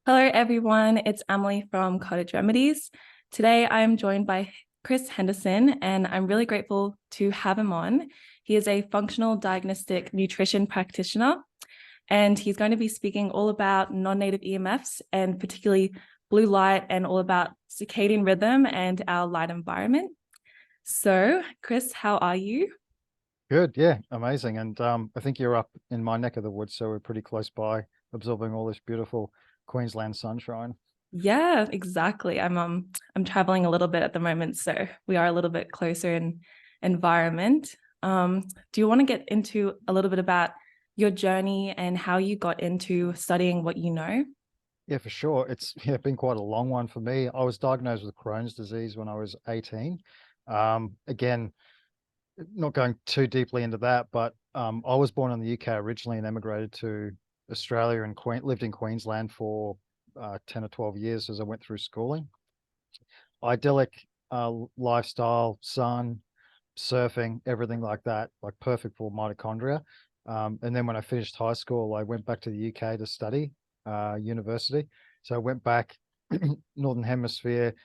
Hello, everyone. It's Emily from Cottage Remedies. Today, I am joined by Chris Henderson, and I'm really grateful to have him on. He is a functional diagnostic nutrition practitioner, and he's going to be speaking all about non-native EMFs and particularly blue light and all about circadian rhythm and our light environment. So, Chris, how are you? Good, yeah, amazing. And I think you're up in my neck of the woods, so we're pretty close by, absorbing all this beautiful Queensland sunshine. Yeah, exactly. I'm traveling a little bit at the moment, so we are a little bit closer in environment. Do you want to get into a little bit about your journey and how you got into studying what you know? Yeah, for sure. It's been quite a long one for me. I was diagnosed with Crohn's disease when I was 18. Again, not going too deeply into that, but I was born in the UK originally and emigrated to Australia and lived in Queensland for 10 or 12 years as I went through schooling. Idyllic lifestyle, sun, surfing, everything like that, like perfect for mitochondria. And then when I finished high school, I went back to the UK to study university. So I went back, Northern Hemisphere,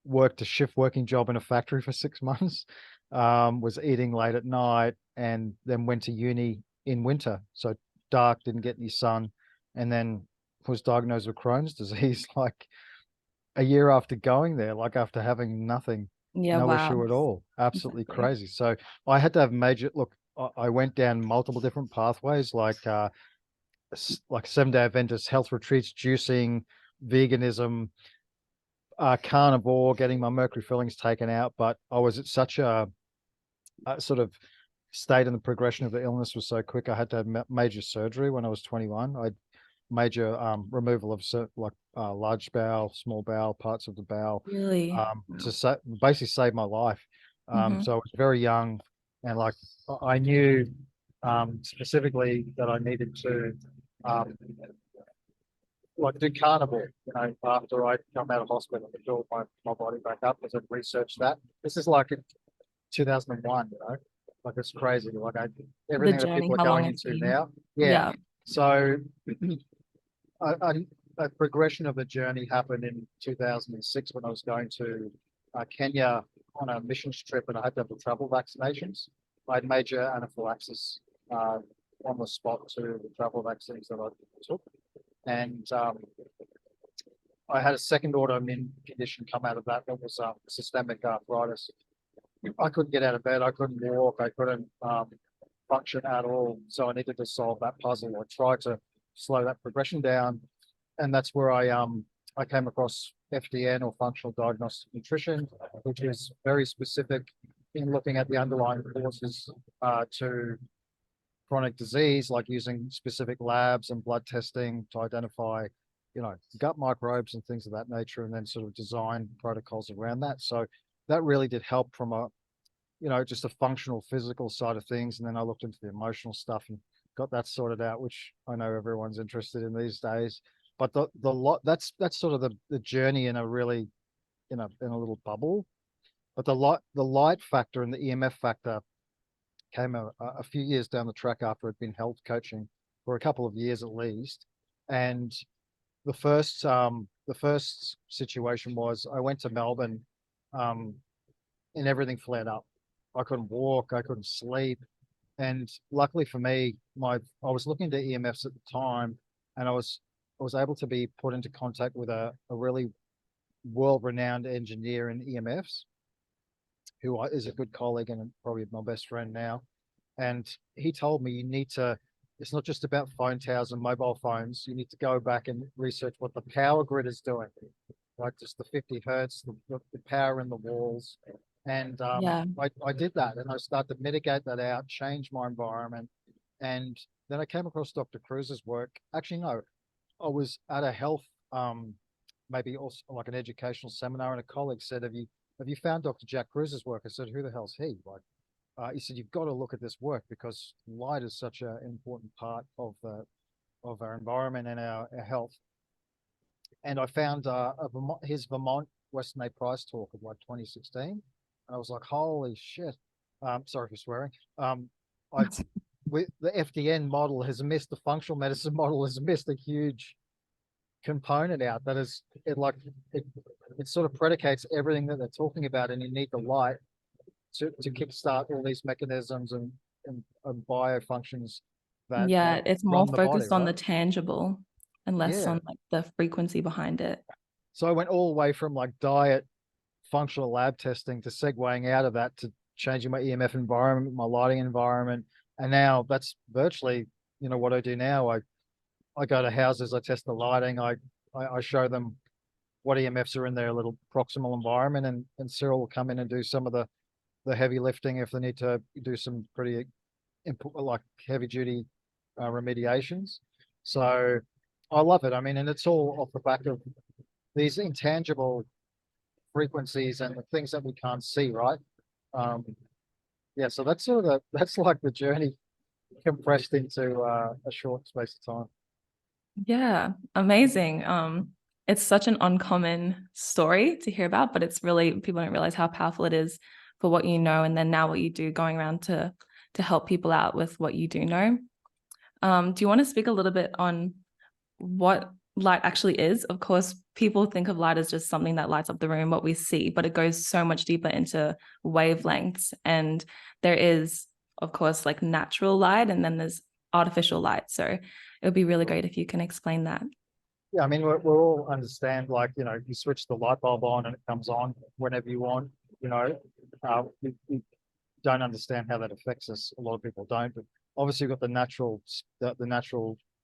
worked a shift working job in a factory for 6 months, was eating late at night, and then went to uni in winter. So dark, didn't get any sun, and then was diagnosed with Crohn's disease like a year after going there, like after having nothing, Yeah, no wow. issue at all. Absolutely Exactly. crazy. So I had to have major look. I went down multiple different pathways, like 7 Day Adventist health retreats, juicing, veganism, carnivore, getting my mercury fillings taken out. But I was at such a sort of state, and the progression of the illness was so quick. I had to have major surgery when I was 21. I major removal of large bowel, small bowel, parts of the bowel, Really? to basically save my life. Mm-hmm. So I was very young, and like I knew specifically that I needed to um, like do carnivore, after I come out of hospital to build my body back up, because I'd researched that. This is like in 2001, like it's crazy. The Everything that journey, people are how long going it's into been. now. Yeah. Yeah. So a, a, a progression of the journey happened in 2006 when I was going to Kenya on a missions trip, and I had to have the travel vaccinations. I had major anaphylaxis on the spot to the travel vaccines that I took. And I had a second autoimmune condition come out of that. That was systemic arthritis. I couldn't get out of bed. I couldn't walk. I couldn't function at all. So I needed to solve that puzzle. I tried to slow that progression down, and that's where I came across FDN, or functional diagnostic nutrition, which is very specific in looking at the underlying causes to chronic disease, like using specific labs and blood testing to identify, gut microbes and things of that nature, and then sort of design protocols around that. So that really did help from just a functional physical side of things. And then I looked into the emotional stuff and got that sorted out, which I know everyone's interested in these days. But the lot that's sort of the journey in a really in a little bubble. But the light factor and the EMF factor came a few years down the track after I'd been health coaching for a couple of years at least. And the first situation was I went to Melbourne, um, and everything flared up. I couldn't walk, I couldn't sleep. And luckily for me, I was looking into EMFs at the time, and I was able to be put into contact with a really world-renowned engineer in EMFs, who is a good colleague and probably my best friend now. And he told me, it's not just about phone towers and mobile phones. You need to go back and research what the power grid is doing, like just the 50 hertz, the power in the walls. And Yeah. I did that, and I started to mitigate that out, change my environment. And then I came across Dr. Cruz's work. Actually, no, I was at a health, maybe also like an educational seminar, and a colleague said, have you found Dr. Jack Cruz's work? I said, who the hell's he? Like, he said, you've got to look at this work, because light is such an important part of our environment and our health. And I found his Vermont Western A Prize talk of like 2016, and I was like, holy shit! Sorry for swearing. I with the FDN model has missed, the functional medicine model has missed a huge component out that is it like it, it sort of predicates everything that they're talking about, and you need the light to kickstart all these mechanisms and biofunctions that Yeah, it's more run the body, focused on right? the tangible and less Yeah. on like the frequency behind it. So I went all the way from like diet, functional lab testing to segueing out of that to changing my EMF environment, my lighting environment. And now that's virtually, what I do now. I go to houses, I test the lighting, I show them what EMFs are in their little proximal environment, and Cyril will come in and do some of the heavy lifting if they need to do some pretty like heavy duty remediations. So I love it. I mean, and it's all off the back of these intangible frequencies and the things that we can't see, right? Um, yeah, so that's that's like the journey compressed into a short space of time. Yeah, amazing. It's such an uncommon story to hear about, but it's really people don't realize how powerful it is for what you know, and then now what you do, going around to help people out with what you do know. Do you want to speak a little bit on what light actually is? Of course, people think of light as just something that lights up the room, what we see, but it goes so much deeper into wavelengths. And there is, of course, like natural light, and then there's artificial light. So it would be really great if you can explain that. Yeah, I mean, we're all understand, like, you switch the light bulb on and it comes on whenever you want, we don't understand how that affects us. A lot of people don't, but obviously we've got the natural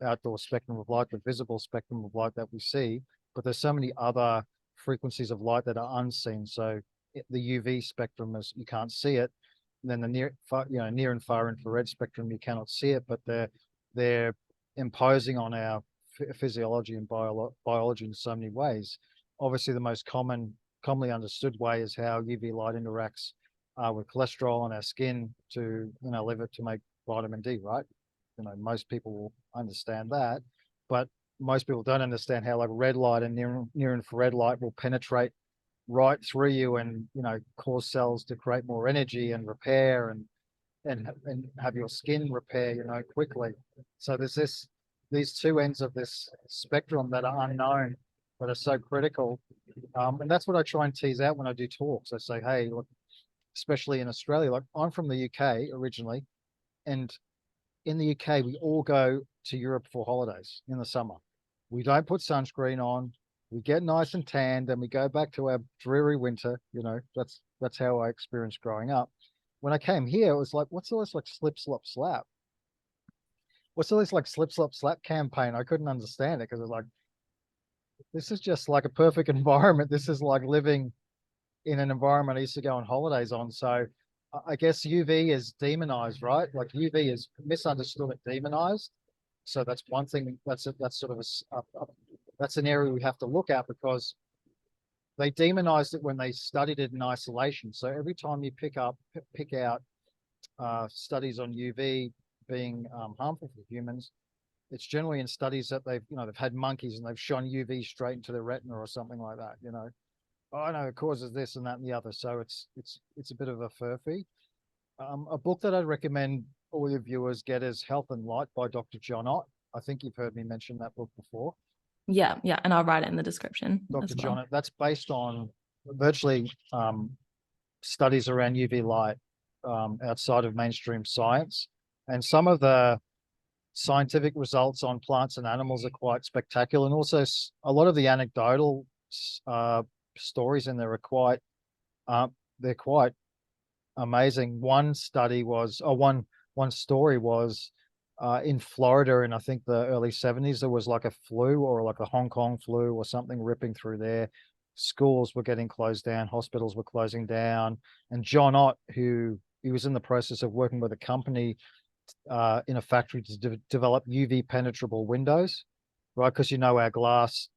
outdoor spectrum of light, the visible spectrum of light that we see, but there's so many other frequencies of light that are unseen. So the UV spectrum is, you can't see it. And then the near and far infrared spectrum, you cannot see it, but they're imposing on our physiology and biology in so many ways. Obviously, the most commonly understood way is how UV light interacts with cholesterol on our skin to liver to make vitamin D, right? Most people will understand that, but most people don't understand how like red light and near infrared light will penetrate right through you and cause cells to create more energy and repair and have your skin repair quickly. So there's these two ends of this spectrum that are unknown but are so critical. And that's what I try and tease out when I do talks. I say, hey, look, especially in Australia, like I'm from the UK originally, and in the UK we all go to Europe for holidays in the summer. We don't put sunscreen on. We get nice and tanned, and we go back to our dreary winter. That's how I experienced growing up. When I came here, it was like, what's all this like slip, slop, slap? What's all this like slip, slop, slap campaign? I couldn't understand it because it's like, this is just like a perfect environment. This is like living in an environment I used to go on holidays on. So I guess UV is demonized, right? Like UV is misunderstood and demonized. So that's one thing. That's sort of that's an area we have to look at, because they demonized it when they studied it in isolation. So every time you pick out studies on UV being harmful for humans, it's generally in studies that they've had monkeys and they've shone UV straight into the retina or something like that. Oh no, it causes this and that and the other. So it's a bit of a furphy. A book that I'd recommend all your viewers get is Health and Light by Dr. John Ott. I think you've heard me mention that book before. Yeah, and I'll write it in the description Dr. as well. John Ott, that's based on virtually studies around UV light outside of mainstream science. And some of the scientific results on plants and animals are quite spectacular. And also a lot of the anecdotal stories in there are they're quite amazing. One story was in Florida in I think the early 70s. There was like a flu, or like a Hong Kong flu or something ripping through there. Schools were getting closed down, hospitals were closing down, and John Ott, he was in the process of working with a company in a factory to develop UV penetrable windows, right? Because our glass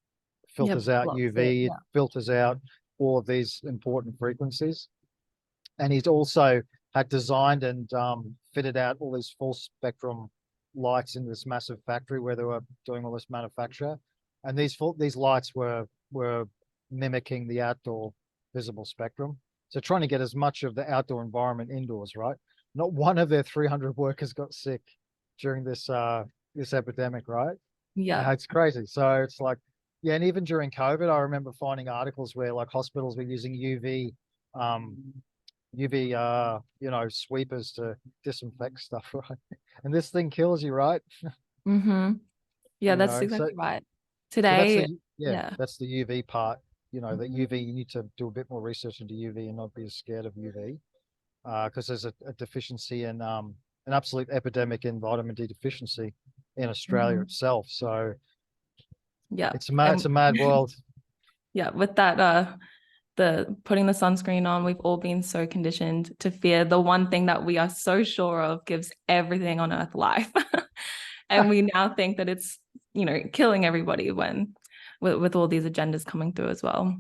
filters out UV, it filters out all of these important frequencies. And he's also had designed and fitted out all these full spectrum lights in this massive factory where they were doing all this manufacture. And these lights were mimicking the outdoor visible spectrum. So trying to get as much of the outdoor environment indoors, right? Not one of their 300 workers got sick during this epidemic, right? Yeah. It's crazy. So it's like Yeah, and even during COVID, I remember finding articles where like hospitals were using UV, sweepers to disinfect stuff, right? And this thing kills you, right? Mm-hmm. Yeah, that's So exactly right. that's Today, the yeah, yeah. that's the UV part. The UV, you need to do a bit more research into UV and not be as scared of UV. Because there's a deficiency in an absolute epidemic in vitamin D deficiency in Australia Mhm. itself. So Yeah. it's a And mad world. yeah, with that the putting the sunscreen on, we've all been so conditioned to fear the one thing that we are so sure of gives everything on earth life. And we now think that it's, killing everybody when with all these agendas coming through as well.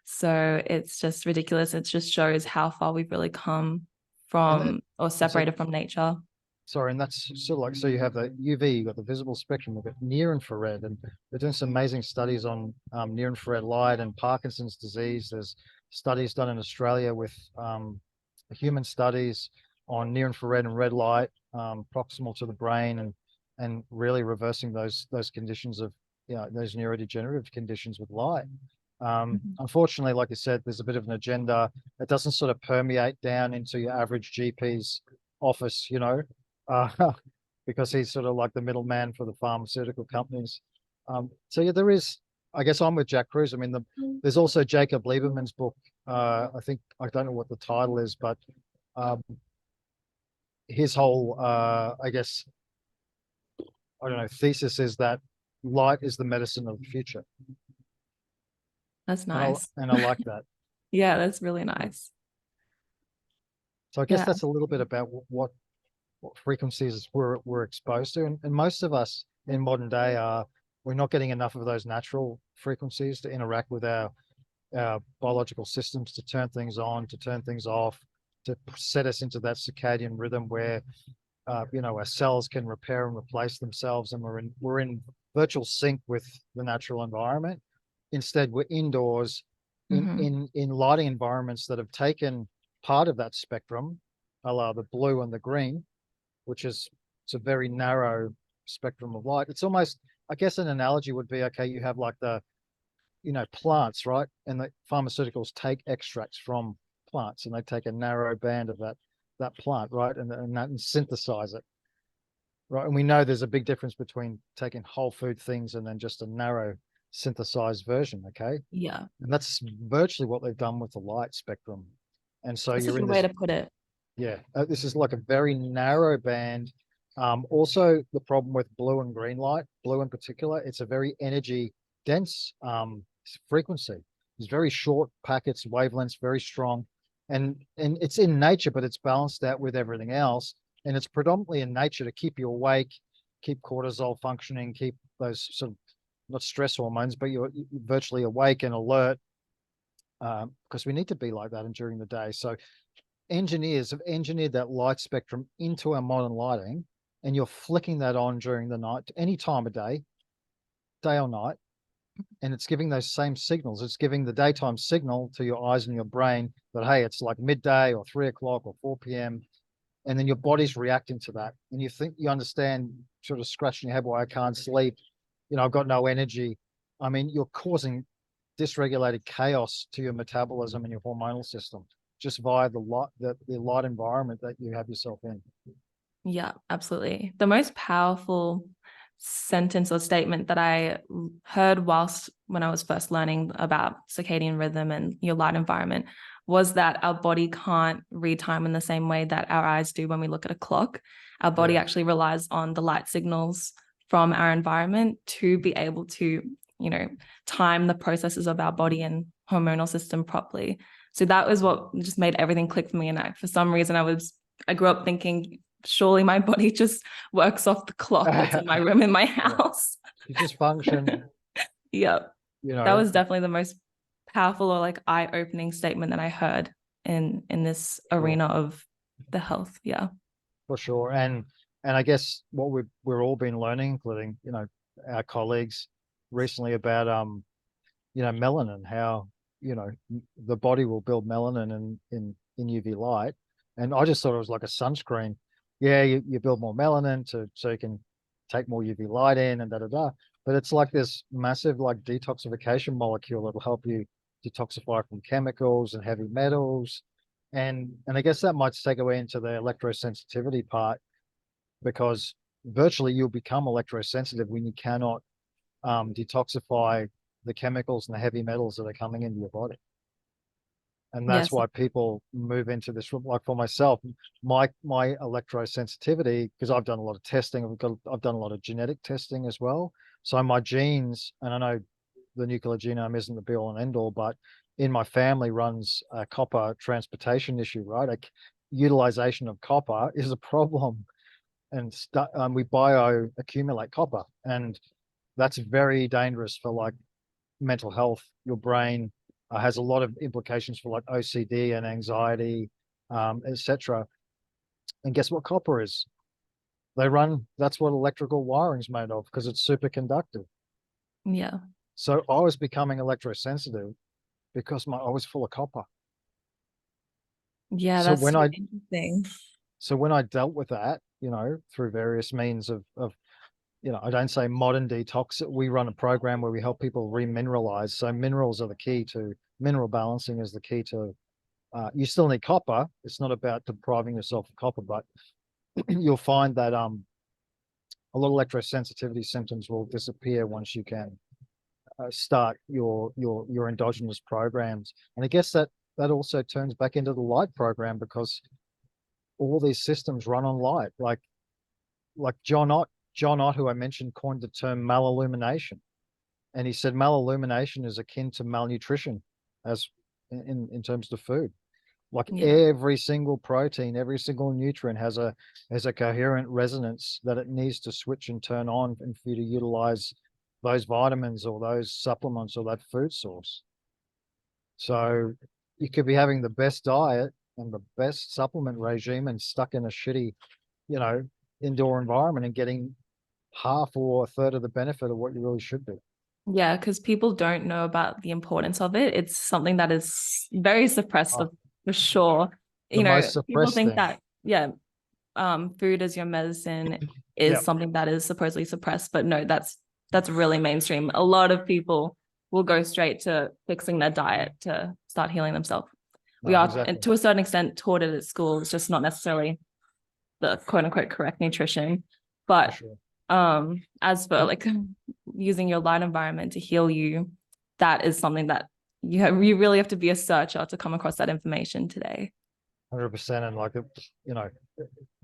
So it's just ridiculous. It just shows how far we've really come And from or so separated from nature. sorry, and that's sort of like, so you have the UV, you've got the visible spectrum, you've got near infrared, and they're doing some amazing studies on near infrared light and Parkinson's disease. There's studies done in Australia with human studies on near infrared and red light, proximal to the brain, and really reversing those conditions of those neurodegenerative conditions with light. Mhm. Unfortunately, like I said, there's a bit of an agenda. It doesn't sort of permeate down into your average GP's office, uh, because he's sort of like the middleman for the pharmaceutical companies. So yeah, there is. I guess I'm with Jack Cruz. I mean, there's also Jacob Lieberman's book. I think I don't know what the title is, but um, his whole, I guess, I don't know, thesis is that light is the medicine of the future, That's and I nice. and I like that. Yeah, that's really nice. So I guess Yeah. that's a little bit about what frequencies we're exposed to, and most of us in modern day are we're not getting enough of those natural frequencies to interact with our biological systems, to turn things on, to turn things off, to set us into that circadian rhythm where our cells can repair and replace themselves, and we're in virtual sync with the natural environment. Instead, we're indoors Hmm. in lighting environments that have taken part of that spectrum, a la the blue and the green, which is it's a very narrow spectrum of light. It's almost, I guess, an analogy would be, okay, you have like the plants, right? And the pharmaceuticals take extracts from plants, and they take a narrow band of that plant, right, and synthesize it, right? And we know there's a big difference between taking whole food things and then just a narrow synthesized version, okay? Yeah. And that's virtually what they've done with the light spectrum. And so That's a you're in good way this, to put it. yeah, this is like a very narrow band. Also, the problem with blue and green light, blue in particular, it's a very energy dense frequency. It's very short packets, wavelengths, very strong, and it's in nature, but it's balanced out with everything else. And it's predominantly in nature to keep you awake, keep cortisol functioning, keep those sort of not stress hormones, but you're virtually awake and alert, because we need to be like that and during the day. So engineers have engineered that light spectrum into our modern lighting, and you're flicking that on during the night, any time of day or night, and it's giving those same signals. It's giving the daytime signal to your eyes and your brain that, hey, it's like midday or 3 o'clock or 4 p.m. And then your body's reacting to that. And you think you understand, sort of scratching your head why I can't sleep. I've got no energy. I mean, you're causing dysregulated chaos to your metabolism and your hormonal system just via the light environment that you have yourself in. Yeah, absolutely. The most powerful sentence or statement that I heard whilst when I was first learning about circadian rhythm and your light environment was that our body can't read time in the same way that our eyes do when we look at a clock. Our body Yeah. actually relies on the light signals from our environment to be able to, time the processes of our body and hormonal system properly. So that was what just made everything click for me. And for some reason, I grew up thinking, surely my body just works off the clock that's in my room in my Yeah. house. You just function, Yeah, you that know, was definitely the most powerful or like eye-opening statement that I heard in this sure, arena of the health. Yeah. for sure. And I guess what we're all been learning, including, our colleagues recently, about melanin, how, the body will build melanin in UV light. And I just thought it was like a sunscreen. Yeah, you build more melanin so you can take more UV light in and da da da. but it's like this massive like detoxification molecule that'll help you detoxify from chemicals and heavy metals. And I guess that might segue into the electrosensitivity part, because virtually you'll become electrosensitive when you cannot detoxify the chemicals and the heavy metals that are coming into your body. And that's Yes. why people move into this room. Like for myself, my electrosensitivity, because I've done a lot of testing, I've done a lot of genetic testing as well. So my genes, and I know the nuclear genome isn't the be all and end all, but in my family runs a copper transportation issue, right? Like utilization of copper is a problem, and we bioaccumulate copper, and that's very dangerous for like mental health. Your brain has a lot of implications for like OCD and anxiety, etc. And guess what copper is? That's what electrical wiring is made of, because it's superconductive. Yeah. So I was becoming electrosensitive because I was full of copper. Yeah, So that's when so I interesting. so when I dealt with that, through various means of I don't say modern detox. We run a program where we help people remineralize. So mineral balancing is the key to, you still need copper. It's not about depriving yourself of copper, but you'll find that a lot of electrosensitivity symptoms will disappear once you can start your endogenous programs. And I guess that also turns back into the light program, because all these systems run on light. Like John Ott, who I mentioned, coined the term malillumination. And he said malillumination is akin to malnutrition as in terms of food. Like Yeah. every single protein, every single nutrient has a coherent resonance that it needs to switch and turn on, and for you to utilize those vitamins or those supplements or that food source. So you could be having the best diet and the best supplement regime and stuck in a shitty, you know, indoor environment and getting half or a third of the benefit of what you really should be. Yeah, because people don't know about the importance of it. It's something that is very suppressed Oh, for sure. the most People suppressed think thing. that, yeah, food as your medicine Yeah, is something that is supposedly suppressed, but no, that's really mainstream. A lot of people will go straight to fixing their diet to start healing themselves. We no, are, and exactly. to a certain extent, taught it at school. It's just not necessarily the quote unquote correct nutrition. For But sure. as for like using your light environment to heal you, that is something that you really have to be a searcher to come across that information today. 100%. And like,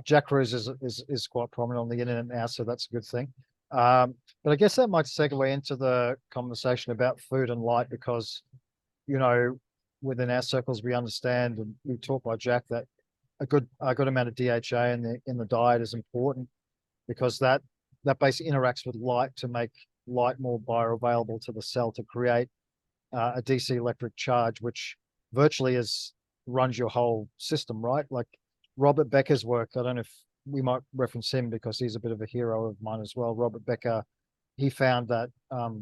Jack Cruz is quite prominent on the internet now, so that's a good thing. But I guess that might segue into the conversation about food and light, because, you know, within our circles, we understand, and we talk by Jack, that a good amount of DHA in the diet is important, because that basically interacts with light to make light more bioavailable to the cell to create a DC electric charge, which virtually runs your whole system, right? Like Robert Becker's work, I don't know if we might reference him because he's a bit of a hero of mine as well. Robert Becker, he found that low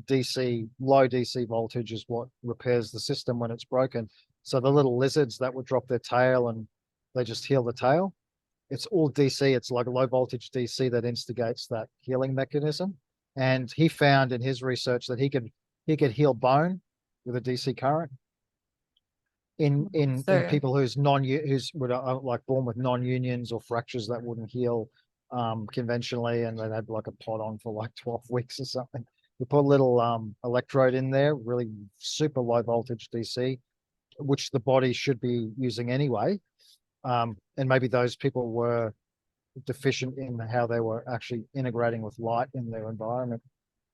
DC voltage is what repairs the system when it's broken. So the little lizards that would drop their tail and they just heal the tail, it's all DC. It's like a low voltage DC that instigates that healing mechanism. And he found in his research that he could heal bone with a DC current in So people who's like born with non-unions or fractures that wouldn't heal conventionally, and they had like a pot on for like 12 weeks or something. We put a little electrode in there, really super low voltage DC, which the body should be using anyway. And maybe those people were deficient in how they were actually integrating with light in their environment,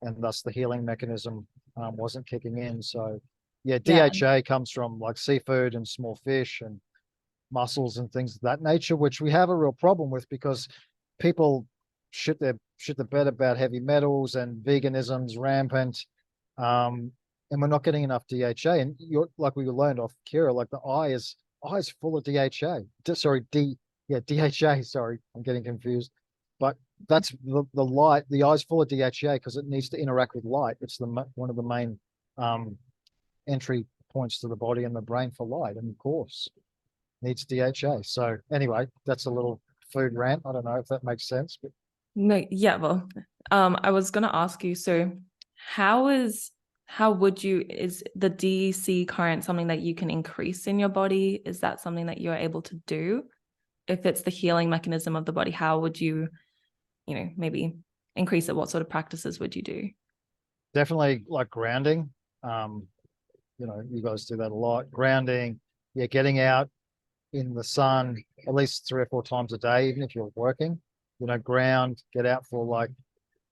and thus the healing mechanism wasn't kicking in. So yeah, yeah, DHA comes from like seafood and small fish and mussels and things of that nature, which we have a real problem with, because people shit the bed about heavy metals and veganism's rampant. And we're not getting enough DHA. And you're like we learned off Kira, like the eye is full of DHA. DHA. Sorry, I'm getting confused. But that's the light. The eye's full of DHA because it needs to interact with light. It's one of the main entry points to the body and the brain for light, and of course needs DHA. So anyway, that's a little food rant. I don't know if that makes sense, but No, yeah, well, I was gonna ask you, so how is how would you is the DC current something that you can increase in your body? Is that something that you're able to do? If it's the healing mechanism of the body, how would you, maybe increase it? What sort of practices would you do? Definitely like grounding. Um, you guys do that a lot. Grounding, yeah, getting out in the sun at least 3 or 4 times a day, even if you're working. Ground, get out for like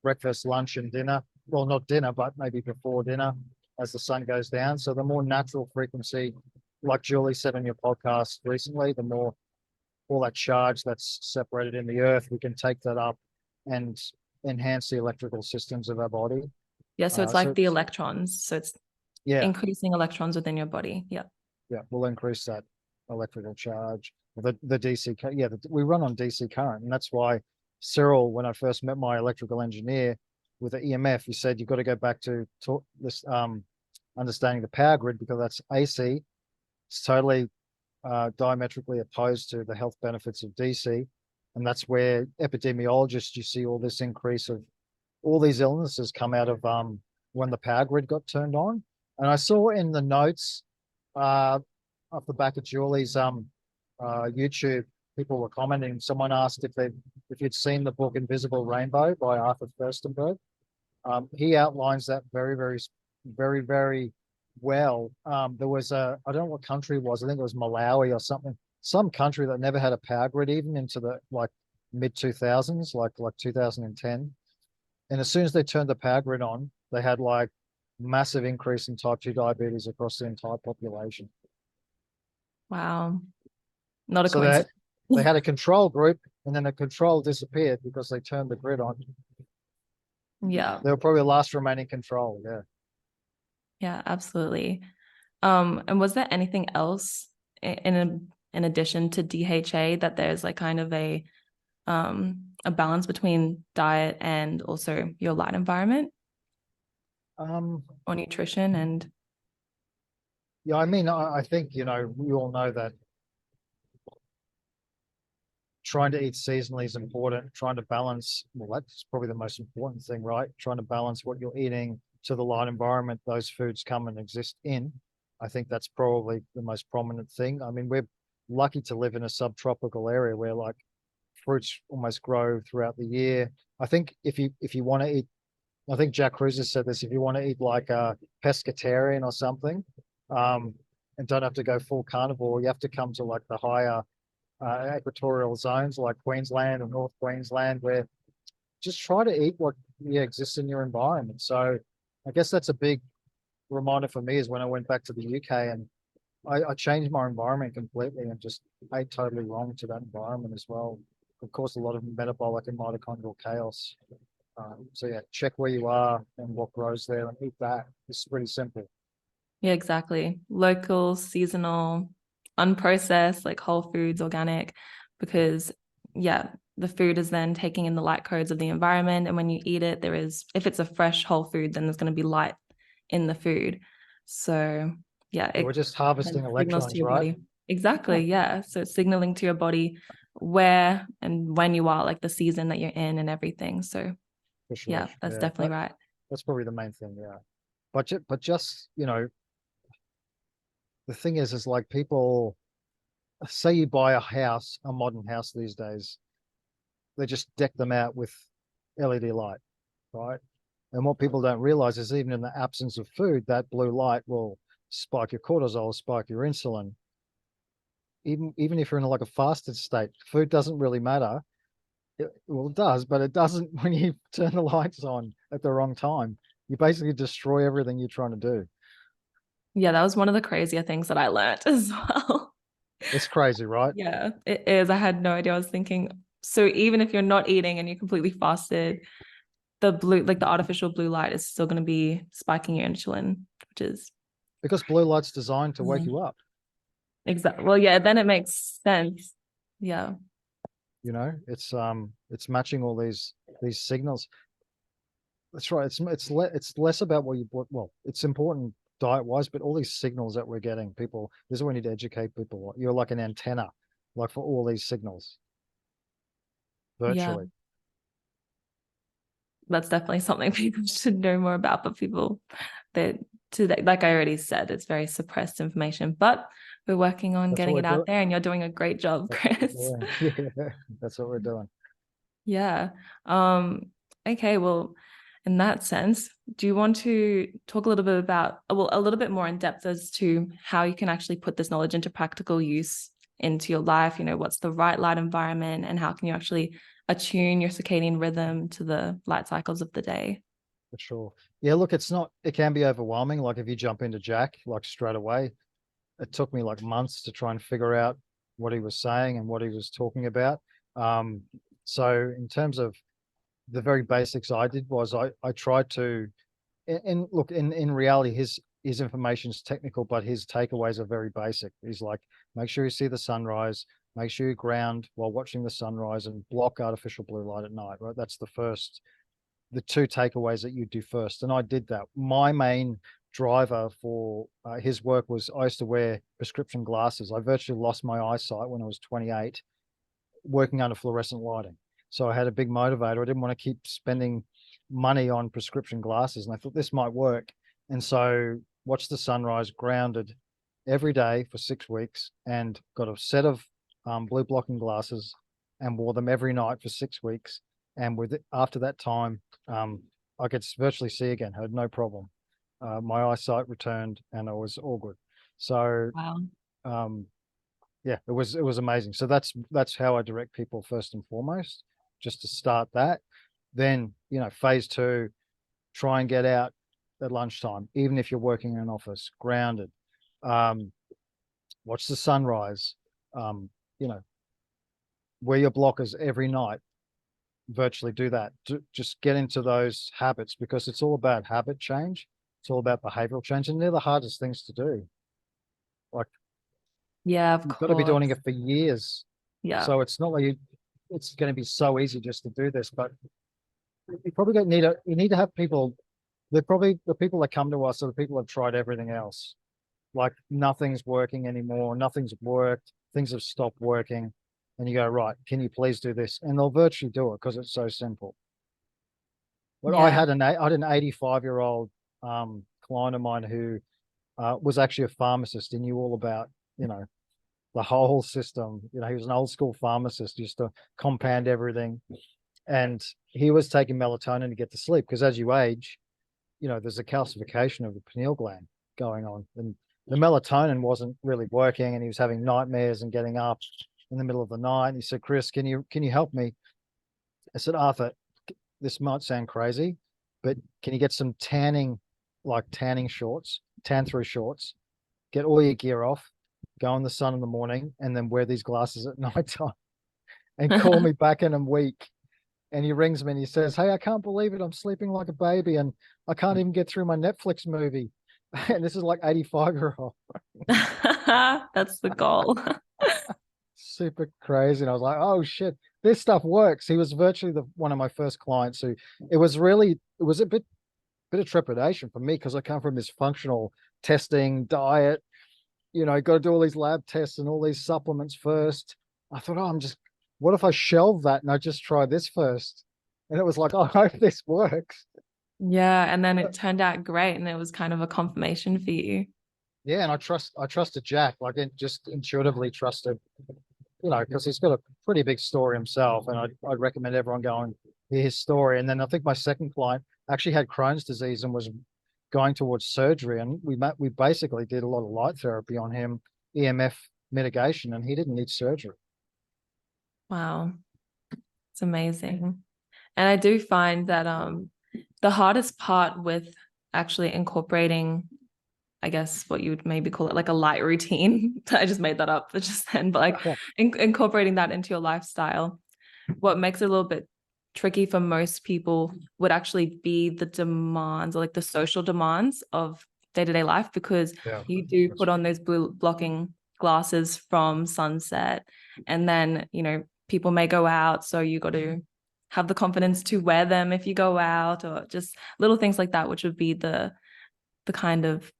breakfast, lunch, and dinner. Well, not dinner, but maybe before dinner as the sun goes down. So the more natural frequency, like Julie said in your podcast recently, the more all that charge that's separated in the earth, we can take that up and enhance the electrical systems of our body. Yeah, so it's So like the electrons. So it's yeah, increasing electrons within your body. Yeah. yeah, we'll increase that electrical charge. The DC, yeah, we run on DC current, and that's why Cyril, when I first met my electrical engineer with the EMF, he said you've got to go back to this understanding the power grid because that's AC. It's totally diametrically opposed to the health benefits of DC, and that's where epidemiologists you see all this increase of all these illnesses come out of when the power grid got turned on. And I saw in the notes uh, off the back of Julie's YouTube, people were commenting. Someone asked if you'd seen the book Invisible Rainbow by Arthur Firstenberg. He outlines that very, very, very, very well. There was I don't know what country it was. I think it was Malawi or something. Some country that never had a power grid even into the like mid 2000s, like 2010. And as soon as they turned the power grid on, they had like massive increase in type 2 diabetes across the entire population. Wow. Not a So they coincidence. they had a control group, and then the control disappeared because they turned the grid on. Yeah. They were probably the last remaining control. Yeah. Yeah, absolutely. And was there anything else in addition to DHA that there's like kind of a balance between diet and also your light environment Um, or nutrition and yeah, I mean, I think, we all know that trying to eat seasonally is important. Trying to balance, well, that's probably the most important thing, right? Trying to balance what you're eating to the light environment those foods come and exist in. I think that's probably the most prominent thing. I mean, we're lucky to live in a subtropical area where like fruits almost grow throughout the year. I think if you want to eat, I think Jack Cruiser said this, if you want to eat like a pescatarian or something, um, and don't have to go full carnivore, you have to come to like the higher equatorial zones like Queensland or North Queensland, where just try to eat what exists in your environment. So I guess that's a big reminder for me is when I went back to the UK and I changed my environment completely and just ate totally wrong to that environment as well. Of course, a lot of metabolic and mitochondrial chaos. So yeah, check where you are and what grows there and eat that. It's pretty simple. yeah, exactly. Local, seasonal, unprocessed, like whole foods, organic, because yeah, the food is then taking in the light codes of the environment. And when you eat it, if it's a fresh whole food, then there's going to be light in the food. So yeah, Yeah, we're it just harvesting sends signals to electrons, your right? body. Exactly. Yeah. So it's signaling to your body where and when you are, like the season that you're in and everything. So For sure. yeah, that's Yeah, definitely right. that's probably the main thing. Yeah, but just the thing is like people say you buy a house, a modern house these days, they just deck them out with LED light, right? And what people don't realize is even in the absence of food, that blue light will spike your cortisol, spike your insulin. Even if you're in like a fasted state, food doesn't really matter. Well, it does, but it doesn't when you turn the lights on at the wrong time. You basically destroy everything you're trying to do. Yeah, that was one of the crazier things that I learned as well. It's crazy, right? Yeah, it is. I had no idea. I was thinking, so even if you're not eating and you're completely fasted, the artificial blue light is still going to be spiking your insulin, which is Because blue light's designed to wake you up. exactly. Well, yeah, then it makes sense. Yeah. It's matching all these signals. That's right. It's less about what you bought. Well, it's important diet wise, but all these signals that we're getting, people, this is what we need to educate people. You're like an antenna, like for all these signals Yeah. virtually. that's definitely something people should know more about. But people that today, like I already said, it's very suppressed information. But we're working on That's what getting we're it out doing. there, and you're doing a great job, That's what Chris. we're doing. Yeah, that's what we're doing. Yeah. Okay, well, in that sense, do you want to talk a little bit about, well, a little bit more in depth as to how you can actually put this knowledge into practical use into your life? You know, what's the right light environment, and how can you actually attune your circadian rhythm to the light cycles of the day? For sure. Yeah, look, it can be overwhelming. Like if you jump into Jack, like straight away, it took me like months to try and figure out what he was saying and what he was talking about. Um, so in terms of the very basics I did was I tried to, and look, in reality, his information is technical, but his takeaways are very basic. He's like, make sure you see the sunrise, make sure you ground while watching the sunrise, and block artificial blue light at night, right? That's the two takeaways that you do first. And I did that. My main driver for his work was I used to wear prescription glasses. I virtually lost my eyesight when I was 28 working under fluorescent lighting. So I had a big motivator. I didn't want to keep spending money on prescription glasses. And I thought this might work. And so watched the sunrise grounded every day for 6 weeks and got a set of blue blocking glasses and wore them every night for 6 weeks. And with it, after that time, I could virtually see again, had no problem. My eyesight returned and I was all good. So Wow. yeah, it was amazing. So that's how I direct people first and foremost, just to start that. Then, phase two, try and get out at lunchtime, even if you're working in an office, grounded. Watch the sunrise. You know, wear your blockers every night. Virtually do that. Just get into those habits because it's all about habit change. It's all about behavioral change, and they're the hardest things to do. Like Yeah, of you've got to be doing course. it for years. Yeah. So it's not like it's going to be so easy just to do this, but you probably don't need you need to have people. They're probably the people that come to us are the people that have tried everything else. Like nothing's working anymore, nothing's worked, things have stopped working. And you go, right, can you please do this? And they'll virtually do it because it's so simple. But Yeah. I had an 85-year-old client of mine who was actually a pharmacist. He knew all about, the whole system. He was an old school pharmacist, used to compound everything. And he was taking melatonin to get to sleep because as you age, there's a calcification of the pineal gland going on. And the melatonin wasn't really working and he was having nightmares and getting up in the middle of the night. And he said, Chris, can you help me? I said, Arthur, this might sound crazy, but can you get some tanning shorts, tan through shorts, get all your gear off, go in the sun in the morning, and then wear these glasses at night time and call me back in a week. And he rings me and he says, hey, I can't believe it. I'm sleeping like a baby and I can't even get through my Netflix movie. And this is like 85-year-old. That's the goal. Super crazy. And I was like, oh shit, this stuff works. He was virtually one of my first clients who it was a bit of trepidation for me because I come from this functional testing diet, got to do all these lab tests and all these supplements first. I thought, oh, what if I shelve that and I just try this first? And it was like, I hope this works. Yeah, and then it turned out great, and it was kind of a confirmation for you. Yeah, and I trusted Jack, like just intuitively trusted, because he's got a pretty big story himself, and I'd recommend everyone go and hear his story. And then I think my second client actually had Crohn's disease and was going towards surgery, and we basically did a lot of light therapy on him, EMF mitigation, and he didn't need surgery. Wow, it's amazing. And I do find that the hardest part with actually incorporating, I guess what you would maybe call it like a light routine. I just made that up for just then, but like incorporating that into your lifestyle, what makes it a little bit tricky for most people would actually be the demands, or like the social demands of day-to-day life, because you do put on those blue blocking glasses from sunset, and then people may go out, so you got to have the confidence to wear them if you go out, or just little things like that, which would be the kind of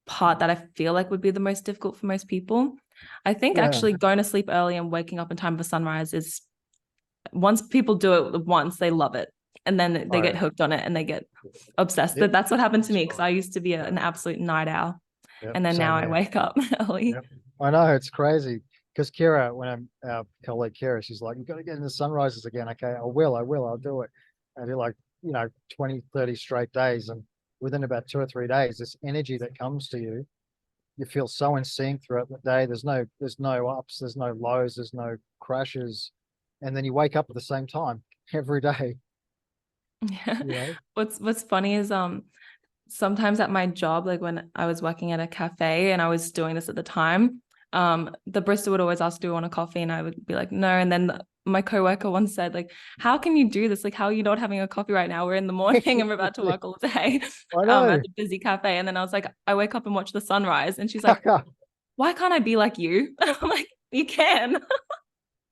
part that I feel like would be the most difficult for most people. I think actually going to sleep early and waking up in time for sunrise is, once people do it once, they love it. and then they get Right. hooked on it and they get obsessed. Yep. That's what happened to me, because Right. I used to be an absolute night owl, Yep. and then Same now I here. wake up early. Yep. I know, it's crazy. Because Kira, when I'm our colleague Kira, she's like, "You got to get into sunrises again." Okay, I will, I'll do it. I do like, 20, 30 straight days. And within about 2 or 3 days, this energy that comes to you, you feel so in sync throughout the day. There's no ups, there's no lows, there's no crashes. And then you wake up at the same time every day, Yeah. you know? What's funny is sometimes at my job, like when I was working at a cafe and I was doing this at the time, the barista would always ask, "Do you want a coffee?" And I would be like, "No." And then my coworker once said, like, "How can you do this? Like, how are you not having a coffee right now? We're in the morning and we're about to work all day I at know. the busy cafe." And then I was like, "I wake up and watch the sunrise." And she's like, "Why can't I be like you?" I'm like, "You can."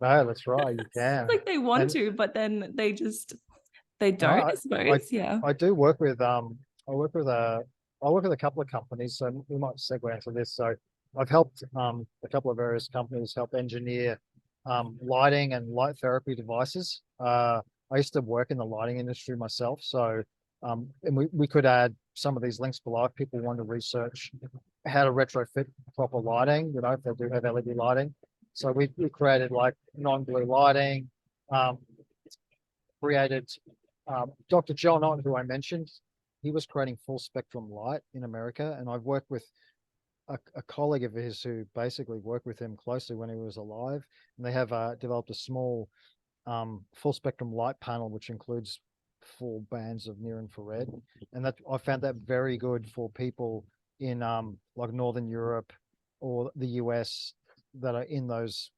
No, that's right. You It's can. like they want And to, but then they no, don't, I I suppose. Yeah. I do work with I work with a couple of companies, so we might segue into this. So I've helped a couple of various companies help engineer lighting and light therapy devices. I used to work in the lighting industry myself, so and we could add some of these links below if people want to research how to retrofit proper lighting, if they do have LED lighting. So we created like non-blue lighting, um, created Dr. John Ott, who I mentioned. He was creating full spectrum light in America, and I've worked with a colleague of his who basically worked with him closely when he was alive, and they have developed a small full spectrum light panel which includes 4 bands of near infrared, and that I found that very good for people in like Northern Europe or the US that are in those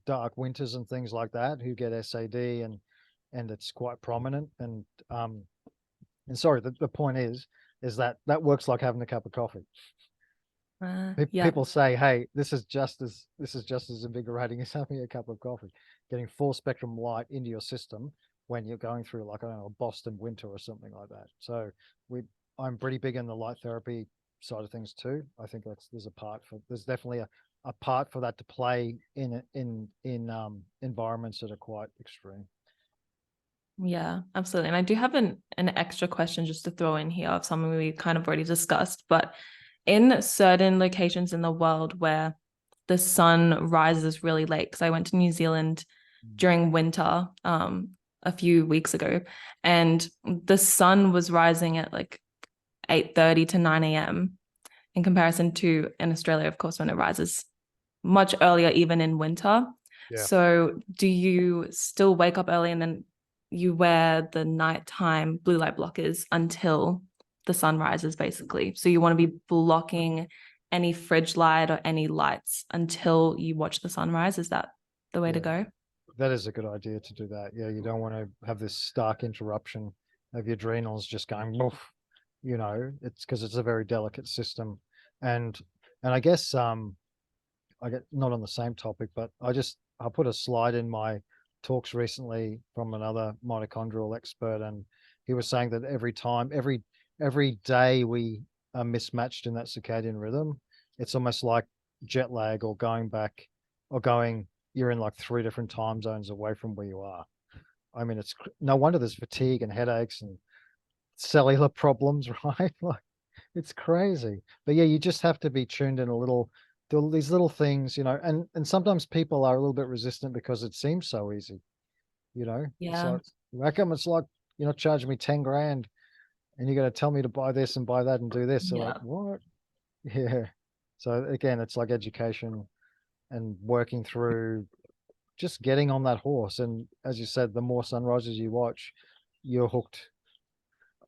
dark winters and things like that, who get SAD, and it's quite prominent. And sorry, the point is that that works like having a cup of coffee. Yeah. People say, "Hey, this is just as invigorating as having a cup of coffee." Getting full spectrum light into your system when you're going through, like, I don't know, a Boston winter or something like that. So we, I'm pretty big in the light therapy side of things too. I think there's definitely a part for that to play in environments that are quite extreme. Yeah, absolutely. And I do have an extra question just to throw in here of something we kind of already discussed, but in certain locations in the world where the sun rises really late, because I went to New Zealand during winter a few weeks ago, and the sun was rising at like 8:30 to 9 a.m. in comparison to in Australia, of course, when it rises much earlier, even in winter. Yeah. So do you still wake up early and then you wear the nighttime blue light blockers until the sun rises, basically? So you want to be blocking any fridge light or any lights until you watch the sunrise. Is that the way to Yeah. go? That is a good idea to do that. Yeah, you don't want to have this stark interruption of your adrenals just going, woof, it's because it's a very delicate system. And I guess I get not on the same topic, but I put a slide in my talks recently from another mitochondrial expert, and he was saying that every day we are mismatched in that circadian rhythm, it's almost like jet lag or you're in like 3 different time zones away from where you are. I mean, it's no wonder there's fatigue and headaches and cellular problems, right? Like, it's crazy. But yeah, you just have to be tuned in a little, do these little things, and sometimes people are a little bit resistant because it seems so easy, It's Yeah. like, how come it's like, you're not charging me 10 grand and you're going to tell me to buy this and buy that and do this? So like, Yeah. what? Yeah. So again, it's like education and working through just getting on that horse. And as you said, the more sunrises you watch, you're hooked.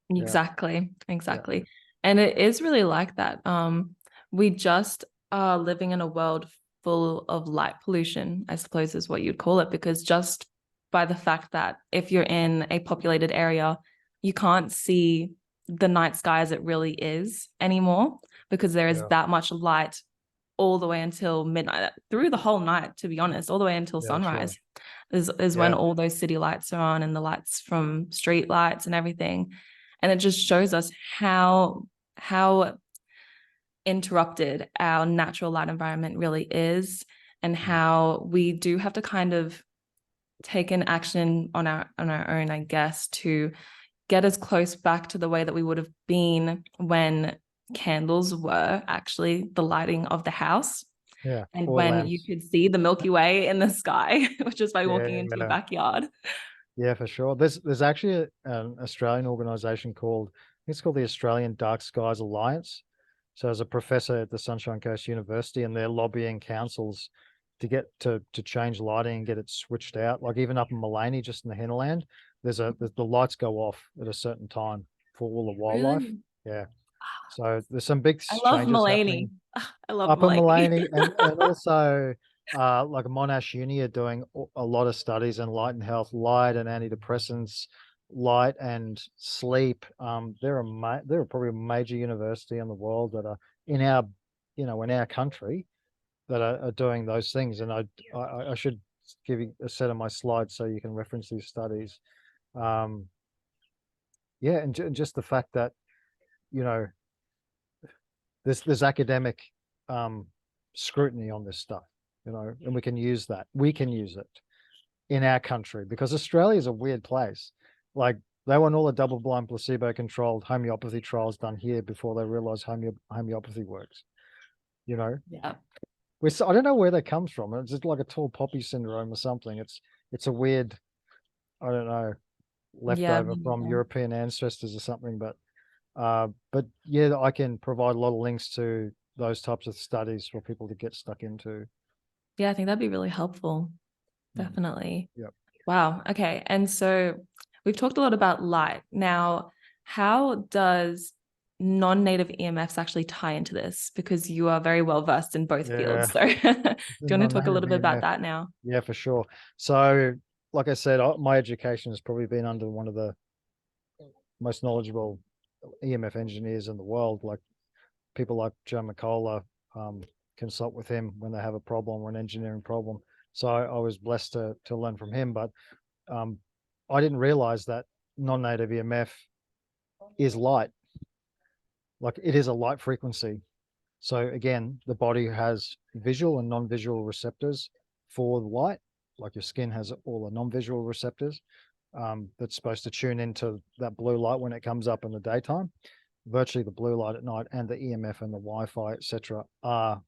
Yeah. Exactly. Yeah. Exactly. And it is really like that. We just are living in a world full of light pollution, I suppose is what you'd call it, because just by the fact that if you're in a populated area, you can't see the night sky as it really is anymore, because there is Yeah. that much light all the way until midnight, through the whole night, to be honest, all the way until Yeah, that's right. sunrise is when Yeah. all those city lights are on, and the lights from street lights and everything. And it just shows us how interrupted our natural light environment really is, and how we do have to kind of taken action on our own, I guess, to get as close back to the way that we would have been when candles were actually the lighting of the house. Yeah. And Oil when you lamps. could see the Milky Way in the sky, just by walking into your Yeah. backyard. Yeah, for sure. There's actually an Australian organization called, I think it's called the Australian Dark Skies Alliance. So as a professor at the Sunshine Coast University, and they're lobbying councils to get to change lighting and get it switched out. Like even up in Mullaney, just in the hinterland, the lights go off at a certain time for all the wildlife. Really? Yeah. So there's some big I love changes Mulaney. happening I love up in Mulaney. Mullaney, and also like Monash Uni are doing a lot of studies in light and health, light and antidepressants, light and sleep. They're probably a major university in the world that are in our, in our country that are doing those things. And I should give you a set of my slides so you can reference these studies. Yeah, and just the fact that, you know, there's academic scrutiny on this stuff, and we can use that. We can use it in our country because Australia is a weird place. Like they want all the double-blind, placebo-controlled homeopathy trials done here before they realize homeopathy works. Yeah. I don't know where that comes from. It's just like a tall poppy syndrome or something. It's a weird, I don't know, leftover from European ancestors or something. But yeah, I can provide a lot of links to those types of studies for people to get stuck into. Yeah, I think that'd be really helpful. Definitely. Yep. Wow. Okay. And so we've talked a lot about light. Now, how does non-native EMFs actually tie into this? Because you are very well versed in both Yeah. fields. So do you want to talk a little bit about EMF. that now? Yeah, for sure. So, like I said, my education has probably been under one of the most knowledgeable EMF engineers in the world. Like people like Joe McCullough, consult with him when they have a problem or an engineering problem. So I was blessed to learn from him. But I didn't realize that non-native EMF is light. Like it is a light frequency. So again, the body has visual and non-visual receptors for the light. Like your skin has all the non-visual receptors that's supposed to tune into that blue light when it comes up in the daytime. Virtually the blue light at night and the EMF and the Wi-Fi, etc., are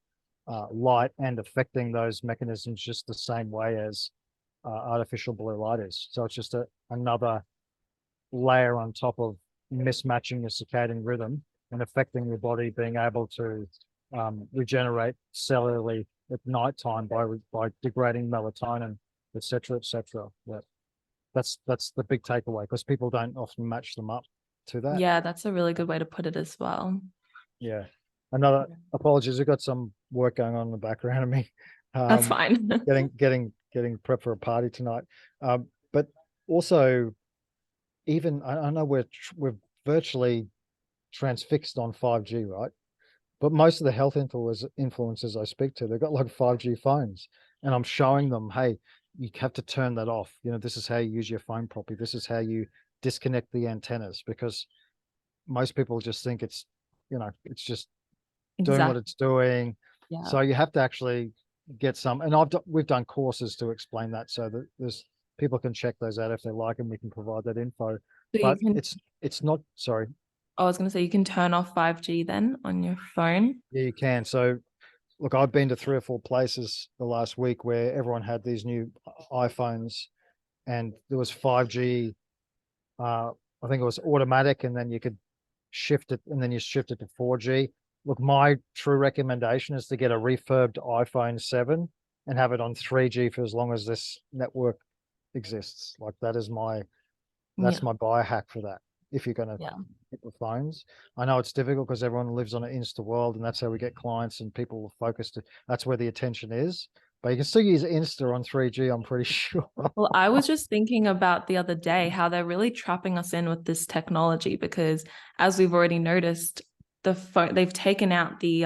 light and affecting those mechanisms just the same way as artificial blue light is. So it's just another layer on top of mismatching your circadian rhythm and affecting your body being able to regenerate cellularly at nighttime by degrading melatonin, etc., etc. That's the big takeaway because people don't often match them up to that. Yeah, that's a really good way to put it as well. Yeah. Apologies, we've got some work going on in the background of me. That's fine. getting prep for a party tonight. But also, even I know we're virtually transfixed on 5G, right? But most of the health influencers I speak to, they've got like 5G phones, and I'm showing them, hey, you have to turn that off. This is how you use your phone properly. This is how you disconnect the antennas, because most people just think it's just doing what it's doing. Yeah. So you have to actually get some, and we've done courses to explain that, so that there's people can check those out if they like, and we can provide that info. So but it's not, sorry. I was going to say you can turn off 5G then on your phone. Yeah, you can. So look, I've been to 3 or 4 places the last week where everyone had these new iPhones, and there was 5G. I think it was automatic, and then you could shift it, and then you shift it to 4G. Look, my true recommendation is to get a refurbed iPhone 7 and have it on 3G for as long as this network exists. Like that's my biohack for that. If you're going to get the phones, I know it's difficult because everyone lives on an Insta world, and that's how we get clients and people are focused. That's where the attention is. But you can still use Insta on 3G, I'm pretty sure. Well, I was just thinking about the other day how they're really trapping us in with this technology, because as we've already noticed, they've taken out the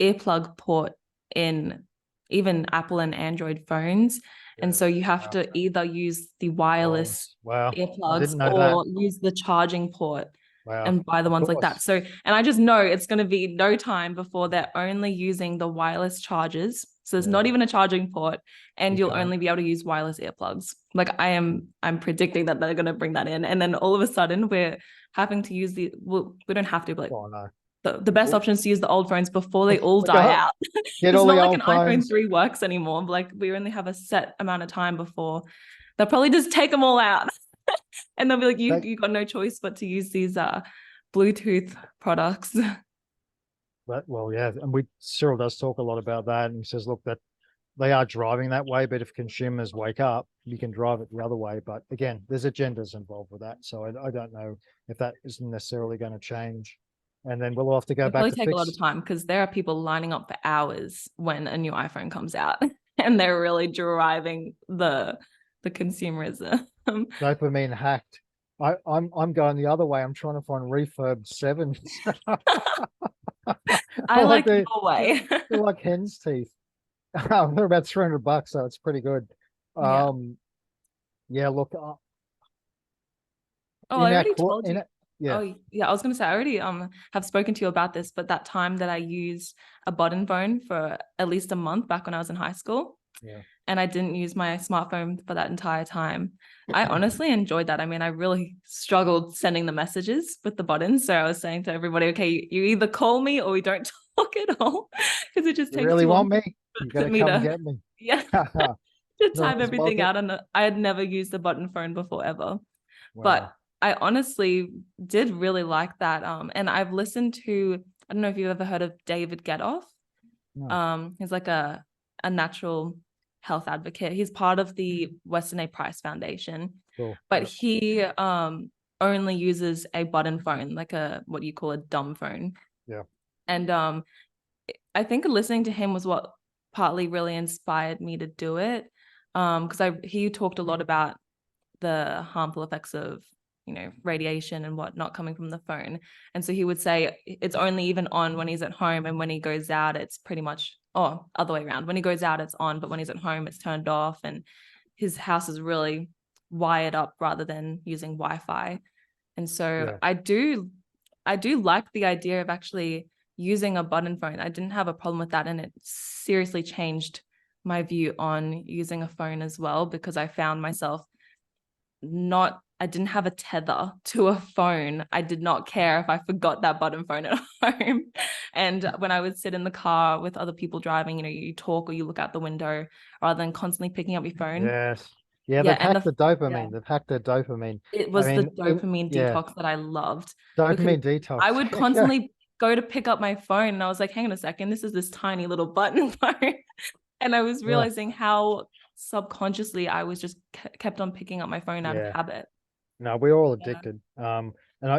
earplug port in even Apple and Android phones. And so you have to either use the wireless earplugs or use the charging port. Wow. and buy the Of ones like that. course. So, and I just know it's going to be no time before they're only using the wireless chargers. So there's not Yeah. even a charging port, and You you'll can't. only be able to use wireless earplugs. Like I'm predicting that they're going to bring that in, and then all of a sudden we're having to use well, we don't have to, but like Oh no. the best option is to use the old phones before they all We die got out. get It's all not the like an old iPhone phones. 3 works anymore. Like we only have a set amount of time before they'll probably just take them all out. And they'll be like, you got no choice but to use these Bluetooth products. But well, yeah, and Cyril does talk a lot about that, and he says, look, that they are driving that way, but if consumers wake up, you can drive it the other way. But again, there's agendas involved with that, so I don't know if that isn't necessarily going to change. And then we'll have to go It'll back probably to take a lot fix. of time because there are people lining up for hours when a new iPhone comes out, and they're really driving the consumerism. Dopamine hacked. I'm going the other way. I'm trying to find refurbed sevens. I Like like your way. they're like hen's teeth. They're about $300, so it's pretty good. Yeah. Yeah, look, Oh, I in our already court, told you. yeah, Oh, yeah, I was gonna say I already have spoken to you about this, but that time that I used a button phone for at least a month back when I was in high school, yeah, and I didn't use my smartphone for that entire time. I honestly enjoyed that. I mean, I really struggled sending the messages with the buttons. So I was saying to everybody, okay, you either call me or we don't talk at all because it just you takes really too long want me? You got for to me come to, get me. yeah, No to type one's everything welcome. out. And I had never used a button phone before ever. But Wow. I honestly did really like that. And I've listened to, I don't know if you've ever heard of David Getoff. No, He's like a natural health advocate. He's part of the Weston A. Price Foundation, cool. but Yeah, he only uses a button phone, like a what you call a dumb phone. yeah, And I think listening to him was what partly really inspired me to do it. Because he talked a lot about the harmful effects of radiation and whatnot coming from the phone. And so he would say it's only even on when he's at home, and when he goes out it's pretty much, oh, other way around, when he goes out it's on, but when he's at home it's turned off. And his house is really wired up rather than using Wi-Fi. And so yeah, I do like the idea of actually using a button phone. I didn't have a problem with that, and it seriously changed my view on using a phone as well, because I found myself I didn't have a tether to a phone. I did not care if I forgot that button phone at home. And when I would sit in the car with other people driving, you talk or you look out the window rather than constantly picking up your phone. yes, yeah. Yeah. They've And hacked the yeah, dopamine. They've hacked their dopamine. it I was the mean, dopamine yeah, detox that I loved, because dopamine detox. I would Yeah, constantly go to pick up my phone and I was like, hang on a second, this is this tiny little button phone. And I was yeah, realizing how subconsciously I was just kept on picking up my phone out of yeah. habit. No, we're all Yeah. addicted. And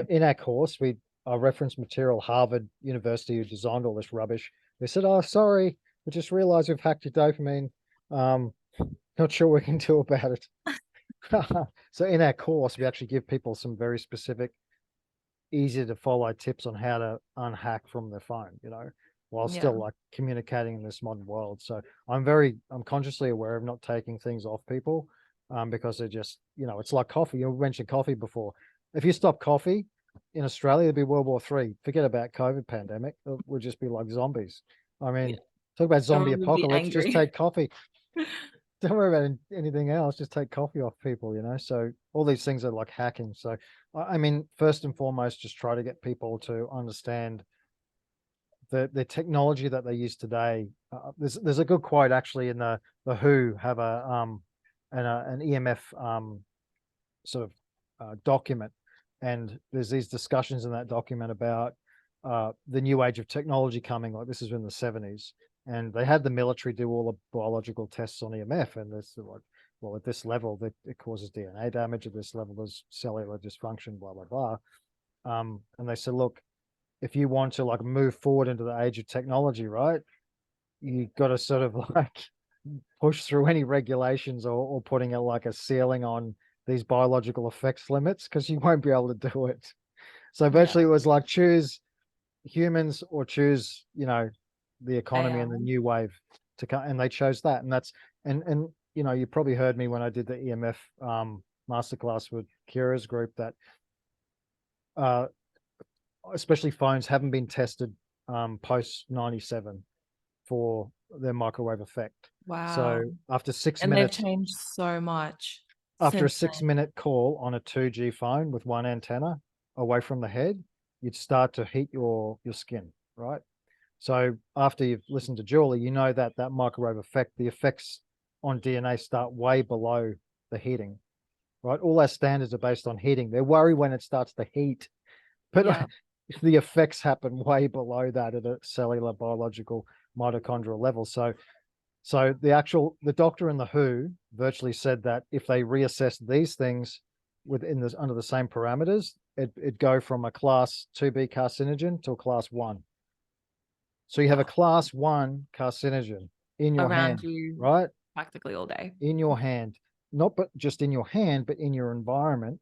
in our course, I referenced material Harvard University who designed all this rubbish. They said, "Oh, sorry, we just realized we've hacked your dopamine. Um, not sure what we can do about it." So in our course, we actually give people some very specific, easy to follow tips on how to unhack from their phone, while Yeah. still like communicating in this modern world. So I'm consciously aware of not taking things off people, because they're just, it's like coffee. You mentioned coffee before. If you stop coffee in Australia, it'd be World War III. Forget about COVID pandemic. We'll just be like zombies. I Yeah. mean, talk about zombie Everyone would be apocalypse. Just angry. take coffee. Don't worry about anything else. Just take coffee off people. So all these things are like hacking. So, I mean, first and foremost, just try to get people to understand the technology that they use today. There's a good quote actually in the Who have an EMF sort of document, and there's these discussions in that document about the new age of technology coming. Like this is in the 70s, and they had the military do all the biological tests on EMF, and this like, well, at this level that it causes DNA damage. At this level, there's cellular dysfunction. Blah blah blah. And they said, look, if you want to like move forward into the age of technology, right, you got to sort of like push through any regulations or putting a like a ceiling on these biological effects limits, because you won't be able to do it. So Yeah. eventually it was like choose humans or choose, the economy and the AI. new wave to come, and they chose that. And that's and you probably heard me when I did the EMF masterclass with Kira's group that especially phones, haven't been tested post 97 for their microwave effect. Wow. So after six And they've minutes, changed so much after a since 6 minute call on a 2G phone with one antenna away from the head, you'd start to heat your skin, right? So after you've listened to Julie, you know that that microwave effect, the effects on DNA start way below the heating, right? All our standards are based on heating. They worry when it starts to heat, but yeah. the effects happen way below that at a cellular, biological, mitochondrial level. So the doctor in the WHO virtually said that if they reassessed these things within this under the same parameters, it'd go from a class 2B carcinogen to a class 1. So you have a Wow. class 1 carcinogen in your Around hand, you right? practically all day. In your hand, not but just in your hand, but in your environment.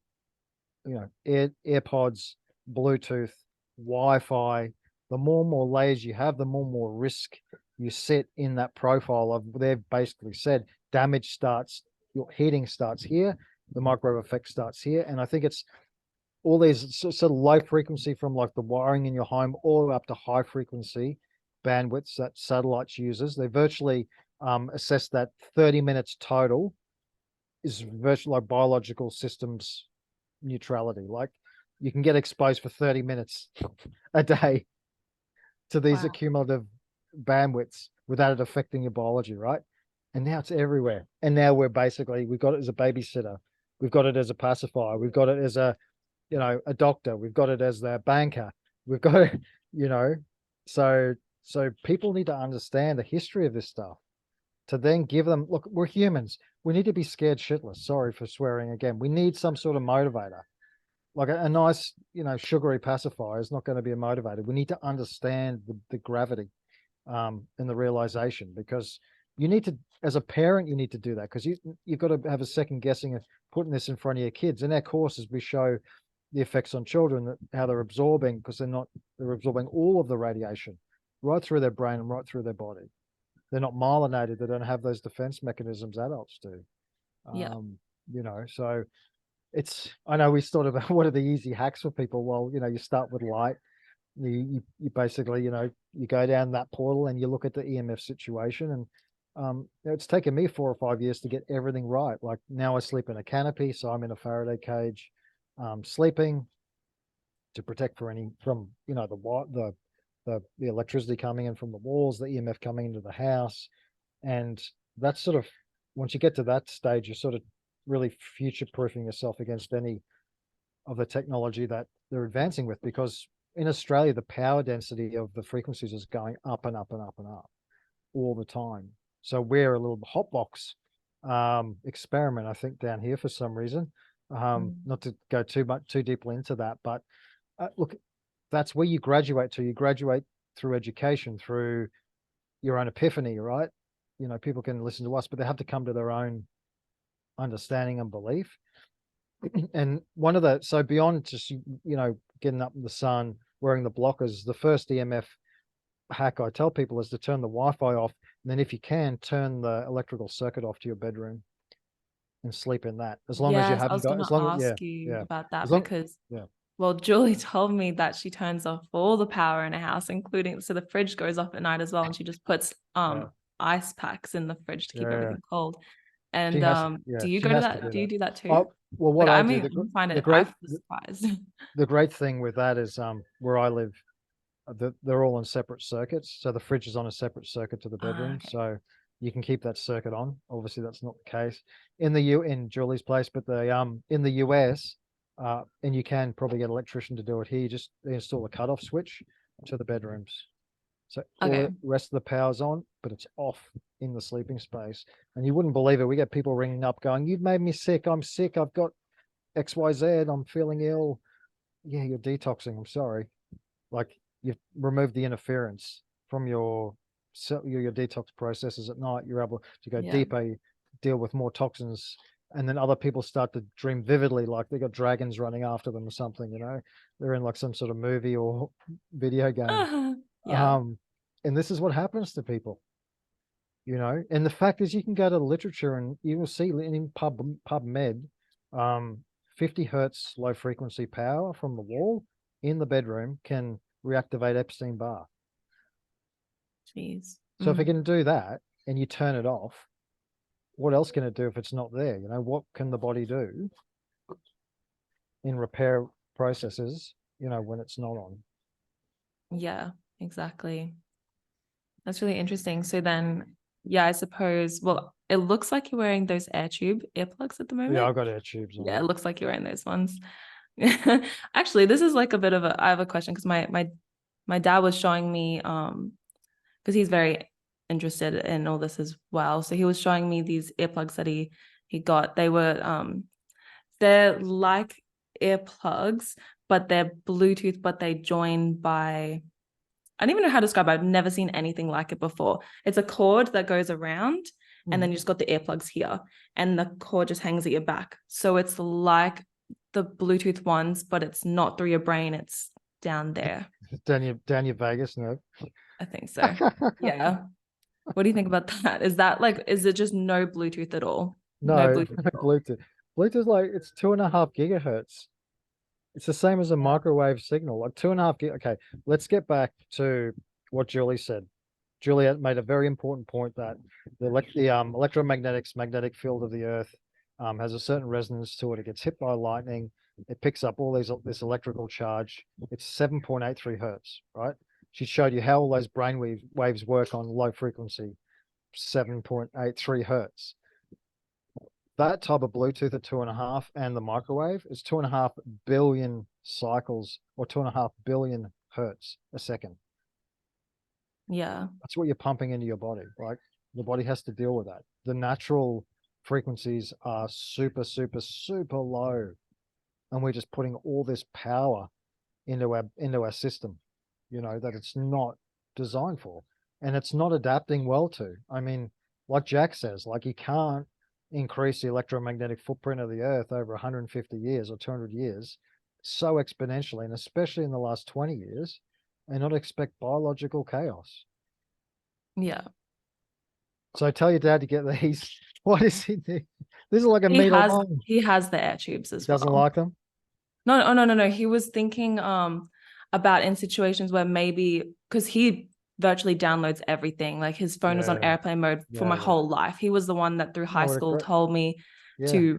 AirPods, Bluetooth, Wi-Fi. The more and more layers you have, the more and more risk you set in that profile of. They've basically said damage starts, your heating starts here, the microwave effect starts here, and I think it's all these sort of low frequency from like the wiring in your home all up to high frequency bandwidths that satellites uses. They virtually assess that 30 minutes total is virtually like biological systems neutrality. Like you can get exposed for 30 minutes a day to these Wow. accumulative bandwidths without it affecting your biology, right? And now it's everywhere. And now we've got it as a babysitter. We've got it as a pacifier. We've got it as a doctor. We've got it as their banker. We've got it, you know, so people need to understand the history of this stuff to then give them, look, we're humans. We need to be scared shitless. Sorry for swearing again. We need some sort of motivator. Like a nice, sugary pacifier is not going to be a motivator. We need to understand the gravity and the realization, because you need to, as a parent, you need to do that, because you've got to have a second guessing of putting this in front of your kids. In our courses, we show the effects on children, how they're absorbing, because they're absorbing all of the radiation right through their brain and right through their body. They're not myelinated. They don't have those defense mechanisms adults do. Yeah. So I know we thought about what are the easy hacks for people. Well, you start with light. You basically, you go down that portal and you look at the EMF situation. And it's taken me 4 or 5 years to get everything right. Like now I sleep in a canopy, so I'm in a Faraday cage, sleeping to protect from the electricity coming in from the walls, the EMF coming into the house. And that's sort of, once you get to that stage, you're sort of really future proofing yourself against any of the technology that they're advancing with, because in Australia, the power density of the frequencies is going up and up and up and up all the time. So we're a little hotbox experiment, I think, down here for some reason. Not to go too deeply into that, but look, that's where you graduate to. You graduate through education, through your own epiphany, right? People can listen to us, but they have to come to their own understanding and belief. And so beyond just, getting up in the sun, wearing the blockers, the first EMF hack I tell people is to turn the Wi-Fi off. And then if you can, turn the electrical circuit off to your bedroom and sleep in that. As long as you Yes, I haven't was got, going as to long as, yeah, ask you yeah. about As that long, because, yeah, well, Julie told me that she turns off all the power in a house, including, so the fridge goes off at night as well, and she just puts yeah, ice packs in the fridge to keep yeah. everything cold. She And has, yeah, do you she go to has to that? do Do you that. do that too? Oh, well, what Like I I do, mean, I find the it, I great, feel surprised. the great thing with that is, where I live, they're all on separate circuits. So the fridge is on a separate circuit to the bedroom. Okay. So you can keep that circuit on. Obviously, that's not the case in Julie's place, but in the US, and you can probably get an electrician to do it here. You just install a cutoff switch to the bedrooms. So all Okay. the rest of the power's on, but it's off in the sleeping space. And you wouldn't believe it. We get people ringing up going, "You've made me sick. I'm sick. I've got XYZ. I'm feeling ill." Yeah, you're detoxing. I'm sorry. Like you've removed the interference from your detox processes at night. You're able to go Yeah. deeper, deal with more toxins, and then other people start to dream vividly, like they got dragons running after them or something. They're in like some sort of movie or video game. Yeah. And this is what happens to people. And the fact is, you can go to the literature and you will see in PubMed, 50 hertz low frequency power from the wall in the bedroom can reactivate Epstein-Barr. Jeez. So if it can do that and you turn it off, what else can it do if it's not there? You know, what can the body do in repair processes, you know, when it's not on? Yeah, exactly. That's really interesting. So then, yeah, I suppose, well, it looks like you're wearing those air tube earplugs at the moment. Yeah, I've got air tubes on. Yeah, it looks like you're wearing those ones. Actually, this is like a bit of a, I have a question because my dad was showing me, because he's very interested in all this as well. So he was showing me these earplugs that he got. They're like earplugs, but they're Bluetooth, but they join by, I don't even know how to describe it. I've never seen anything like it before. It's a cord that goes around, and then you just got the earplugs here, and the cord just hangs at your back. So it's like the Bluetooth ones, but it's not through your brain. It's down there. Down your Vegas nerve. I think so. Yeah. What do you think about that? Is that like, is it just no Bluetooth at all? No No, Bluetooth at all. Bluetooth. Bluetooth, like, it's 2.5 gigahertz. It's the same as a microwave signal, like 2.5 gig. Okay, let's get back to what Julie said. Julie made a very important point that the electromagnetics magnetic field of the Earth has a certain resonance to it. It gets hit by lightning. It picks up all this electrical charge. It's 7.83 hertz, right? She showed you how all those brain waves work on low frequency, 7.83 hertz. That type of Bluetooth at 2.5 and the microwave is 2.5 billion cycles or 2.5 billion hertz a second. Yeah. That's what you're pumping into your body. Like, the body has to deal with that. The natural frequencies are super, super, super low. And we're just putting all this power into our system, you know, that it's not designed for. And it's not adapting well to. I mean, like Jack says, like, you can't increase the electromagnetic footprint of the Earth over 150 years or 200 years so exponentially, and especially in the last 20 years, and not expect biological chaos. Yeah. So tell your dad to get these. What is he doing? This is like a meter long. He has the air tubes as Doesn't well. like them? No, oh, no. He was thinking about in situations where maybe, because he virtually downloads everything. Like, his phone was on Yeah. airplane mode for my Yeah. whole life. He was the one that through high what a school great. told me Yeah. to,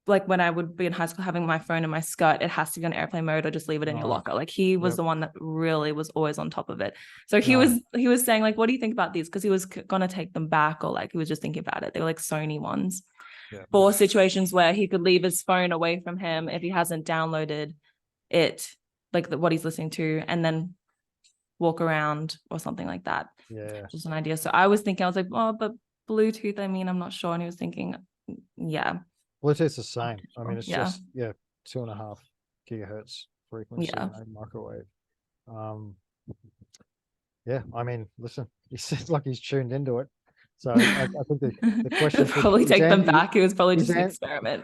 like, when I would be in high school having my phone in my skirt, it has to be on airplane mode or just leave it in your Oh, locker. Like, he was yep. the one that really was always on top of it. So he No. was saying, like, what do you think about these? Because he was gonna take them back, or like he was just thinking about it. They were like Sony ones Yeah. for situations where he could leave his phone away from him if he hasn't downloaded it, like what he's listening to, and then walk around or something like that. Yeah. Just an idea. So I was thinking, I was like, oh, but Bluetooth, I mean, I'm not sure. And he was thinking, yeah. Bluetooth's the same. I mean, it's Yeah. just 2.5 gigahertz frequency, Yeah. microwave. Yeah, I mean, listen, he seems like he's tuned into it. So I think the question should probably take them back. It was probably is just an An- experiment.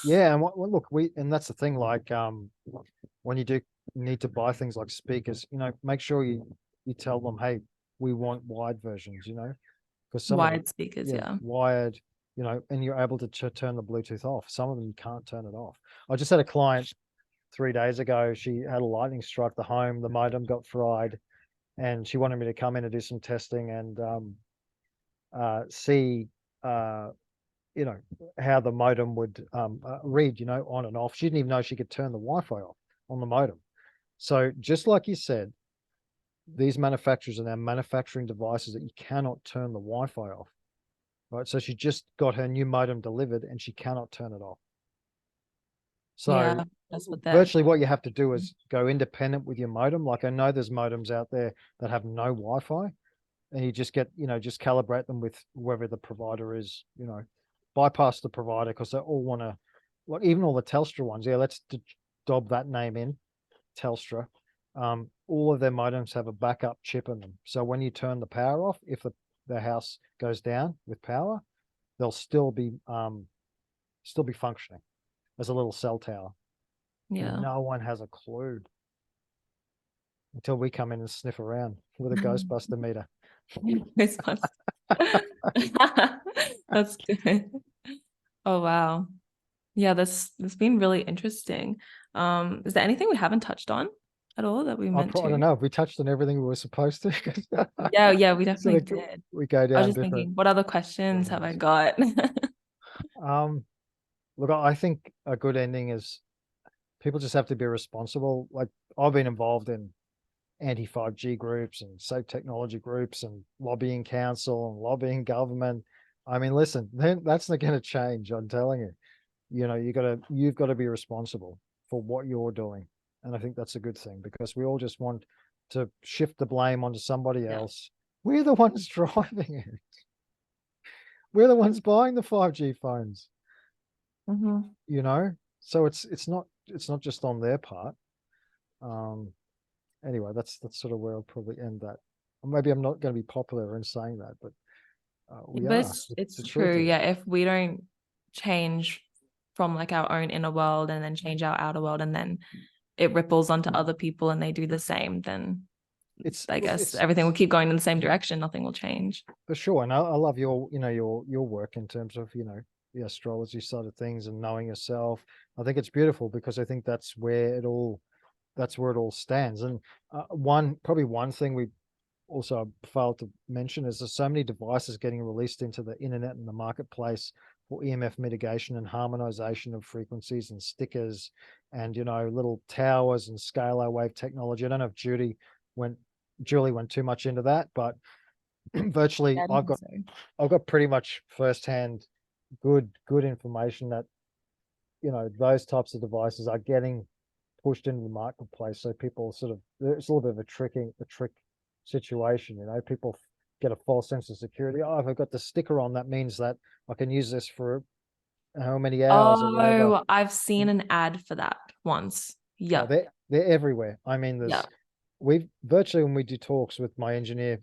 yeah, and look, and that's the thing, like, when you do need to buy things like speakers, you know, make sure you tell them, hey, we want wired versions, you know, because some of them, Wide speakers, yeah. wired, you know, and you're able to turn the Bluetooth off. Some of them you can't turn it off. I just had a client 3 days ago. She had a lightning strike the home, the modem got fried, and she wanted me to come in and do some testing and see you know, how the modem would read, you know, on and off. She didn't even know she could turn the Wi-Fi off on the modem. So just like you said, these manufacturers are now manufacturing devices that you cannot turn the Wi-Fi off, right? So she just got her new modem delivered and she cannot turn it off. So Yeah, that's what virtually what you have to do is go independent with your modem. Like, I know there's modems out there that have no Wi-Fi, and you just get, you know, just calibrate them with whoever the provider is, you know, bypass the provider, because they all want to, like, even all the Telstra ones. Yeah, let's dob that name in, Telstra. All of their modems have a backup chip in them. So when you turn the power off, if the house goes down with power, they'll still be functioning as a little cell tower. Yeah. And no one has a clue until we come in and sniff around with a Ghostbuster meter. That's good. Oh, wow. Yeah, this been really interesting. Is there anything we haven't touched on at all that we meant I don't to? know if we touched on everything we were supposed to. Yeah, we Sort definitely of did. we go I was down just different. thinking, what other questions have I avenues. got? Look, I think a good ending is people just have to be responsible. Like I've been involved in anti-5G groups and safe technology groups and lobbying council and lobbying government. I mean, listen, that's not going to change. I'm telling you. You know, you've got to be responsible for what you're doing, and I think that's a good thing because we all just want to shift the blame onto somebody Yeah. else. We're the ones driving it. We're the ones buying the 5G phones. Mhm. You know, so it's not just on their part. Um, anyway, that's sort of where I'll probably end that. Maybe I'm not going to be popular in saying that, but we But are. it's The true, truth is, yeah. If we don't change from like our own inner world and then change our outer world and then it ripples onto other people and they do the same, then it's I look, guess everything will keep going in the same direction. Nothing will change. for sure. And I love your work in terms of the astrology side of things and knowing yourself. I think it's beautiful because I think that's where it all stands. And probably one thing we also failed to mention is there's so many devices getting released into the internet and the marketplace for EMF mitigation and harmonization of frequencies and stickers and little towers and scalar wave technology. I don't know if Julie went too much into that, but virtually Yeah, I don't think so. I've got pretty much firsthand good information that those types of devices are getting pushed into the marketplace. So people it's a little bit of a trick situation. People get a false sense of security. Oh, if I've got the sticker on, that means that I can use this for how many hours or whatever. Oh, I've seen an ad for that once. Oh, Yeah. they're everywhere. I mean, Yeah. we've virtually, when we do talks with my engineer,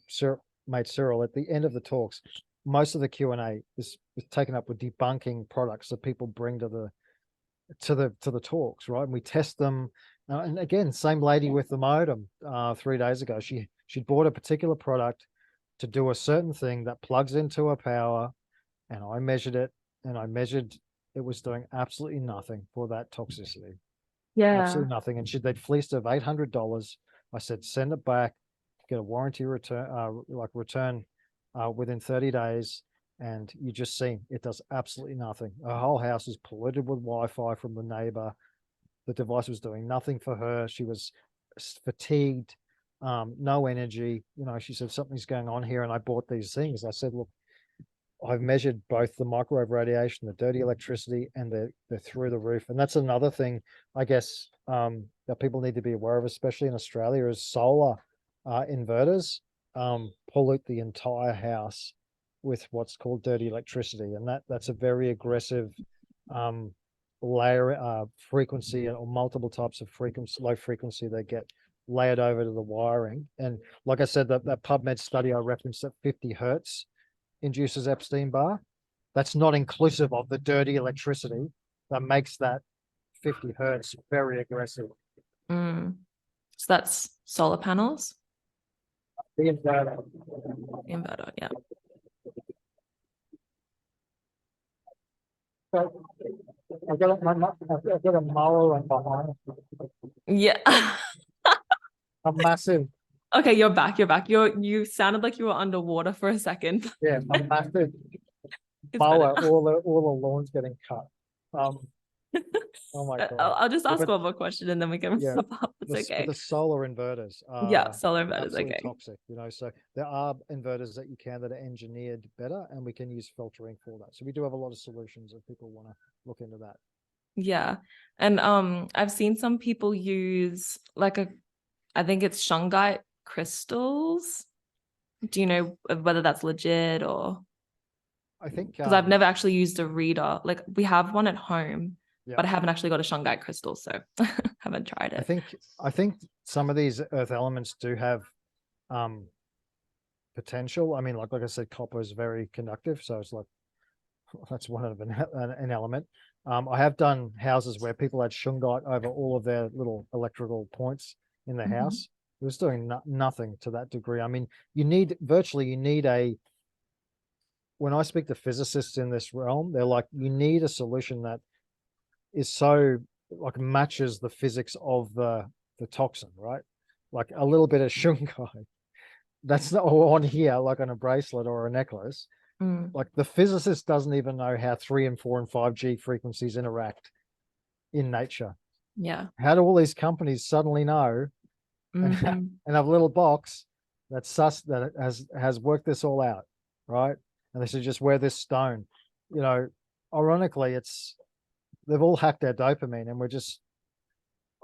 mate Cyril, at the end of the talks, most of the Q&A is taken up with debunking products that people bring to the talks, right? And we test them. And again, same lady with the modem 3 days ago. She'd bought a particular product to do a certain thing that plugs into a power, and I measured it, and it was doing absolutely nothing for that toxicity. Yeah. Absolutely nothing. And they'd fleeced her of $800. I said, send it back, get a warranty return within 30 days. And you just see it does absolutely nothing. Her whole house is polluted with Wi-Fi from the neighbor. The device was doing nothing for her. She was fatigued, no energy. She said, something's going on here. And I bought these things. I said, look, I've measured both the microwave radiation, the dirty electricity, and they're through the roof. And that's another thing, I guess, that people need to be aware of, especially in Australia, is solar inverters pollute the entire house with what's called dirty electricity, and that's a very aggressive layer frequency or multiple types of low frequency that get layered over to the wiring. And like I said, that PubMed study I referenced at 50 hertz induces Epstein-Barr. That's not inclusive of the dirty electricity that makes that 50 hertz very aggressive. So that's solar panels. The inverter. Inverter, yeah. So I've got a mower and behind Yeah. a massive, Okay, you're back. You're back. You sounded like you were underwater for a second. a massive It's mower. better. All the lawn's getting cut. Oh my God. I'll just ask But one more question and then we can yeah, wrap up. It's but okay. the solar inverters Yeah, are solar inverters. absolutely Okay. toxic, so there are inverters that are engineered better, and we can use filtering for that. So we do have a lot of solutions if people want to look into that. Yeah. And I've seen some people use I think it's shungite crystals. Do you know whether that's legit or? I think Because I've never actually used a reader. Like we have one at home, yeah. but I haven't actually got a shungite crystal, so haven't tried it. I think some of these earth elements do have potential. I mean, like I said, copper is very conductive, so it's like that's one of an element. I have done houses where people had shungite over all of their little electrical points in the house. It was doing nothing to that degree. I mean, you need when I speak to physicists in this realm, they're like, you need a solution that is so like matches the physics of the toxin, right? Like a little bit of shunkai. That's not on here, like on a bracelet or a necklace. Mm, Like the physicist doesn't even know how 3 and 4 and 5G frequencies interact in nature. yeah. How do all these companies suddenly know and, Mhm. and have a little box that has worked this all out, right? And they should just wear this stone. You know, ironically, they've all hacked our dopamine, and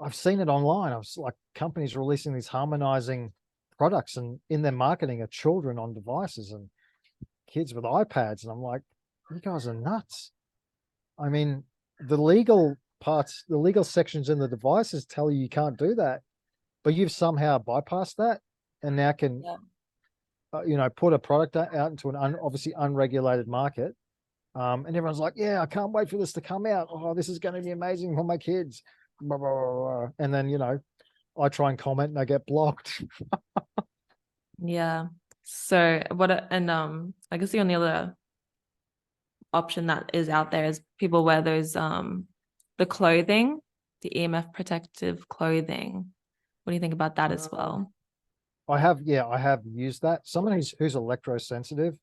I've seen it online. I was like companies releasing these harmonizing products, and in their marketing are children on devices and kids with iPads. And I'm like, you guys are nuts. I mean, the legal parts, the legal sections in the devices tell you can't do that, but you've somehow bypassed that and now can, Yeah. put a product out into an obviously unregulated market. And everyone's like, yeah, I can't wait for this to come out. Oh, this is going to be amazing for my kids. Blah, blah, blah, blah. And then, I try and comment and I get blocked. Yeah. So I guess the only other option that is out there is people wear those the clothing, the EMF protective clothing. What do you think about that as well? I have used that. Someone who's electrosensitive,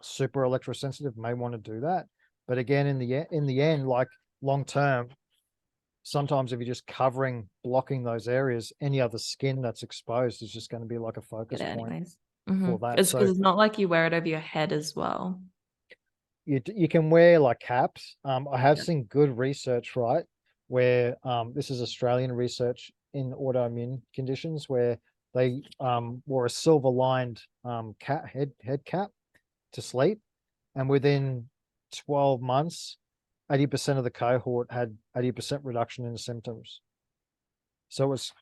super electrosensitive, may want to do that. But again, in the end, like long term, sometimes if you're just blocking those areas, any other skin that's exposed is just going to be like a focus Get it point anyways. for that. It's because So it's not like you wear it over your head as well. you can wear like caps. I have Yeah. seen good research, right, where this is Australian research in autoimmune conditions where they wore a silver lined head cap to sleep, and within 12 months 80% of the cohort had 80% reduction in symptoms. So it was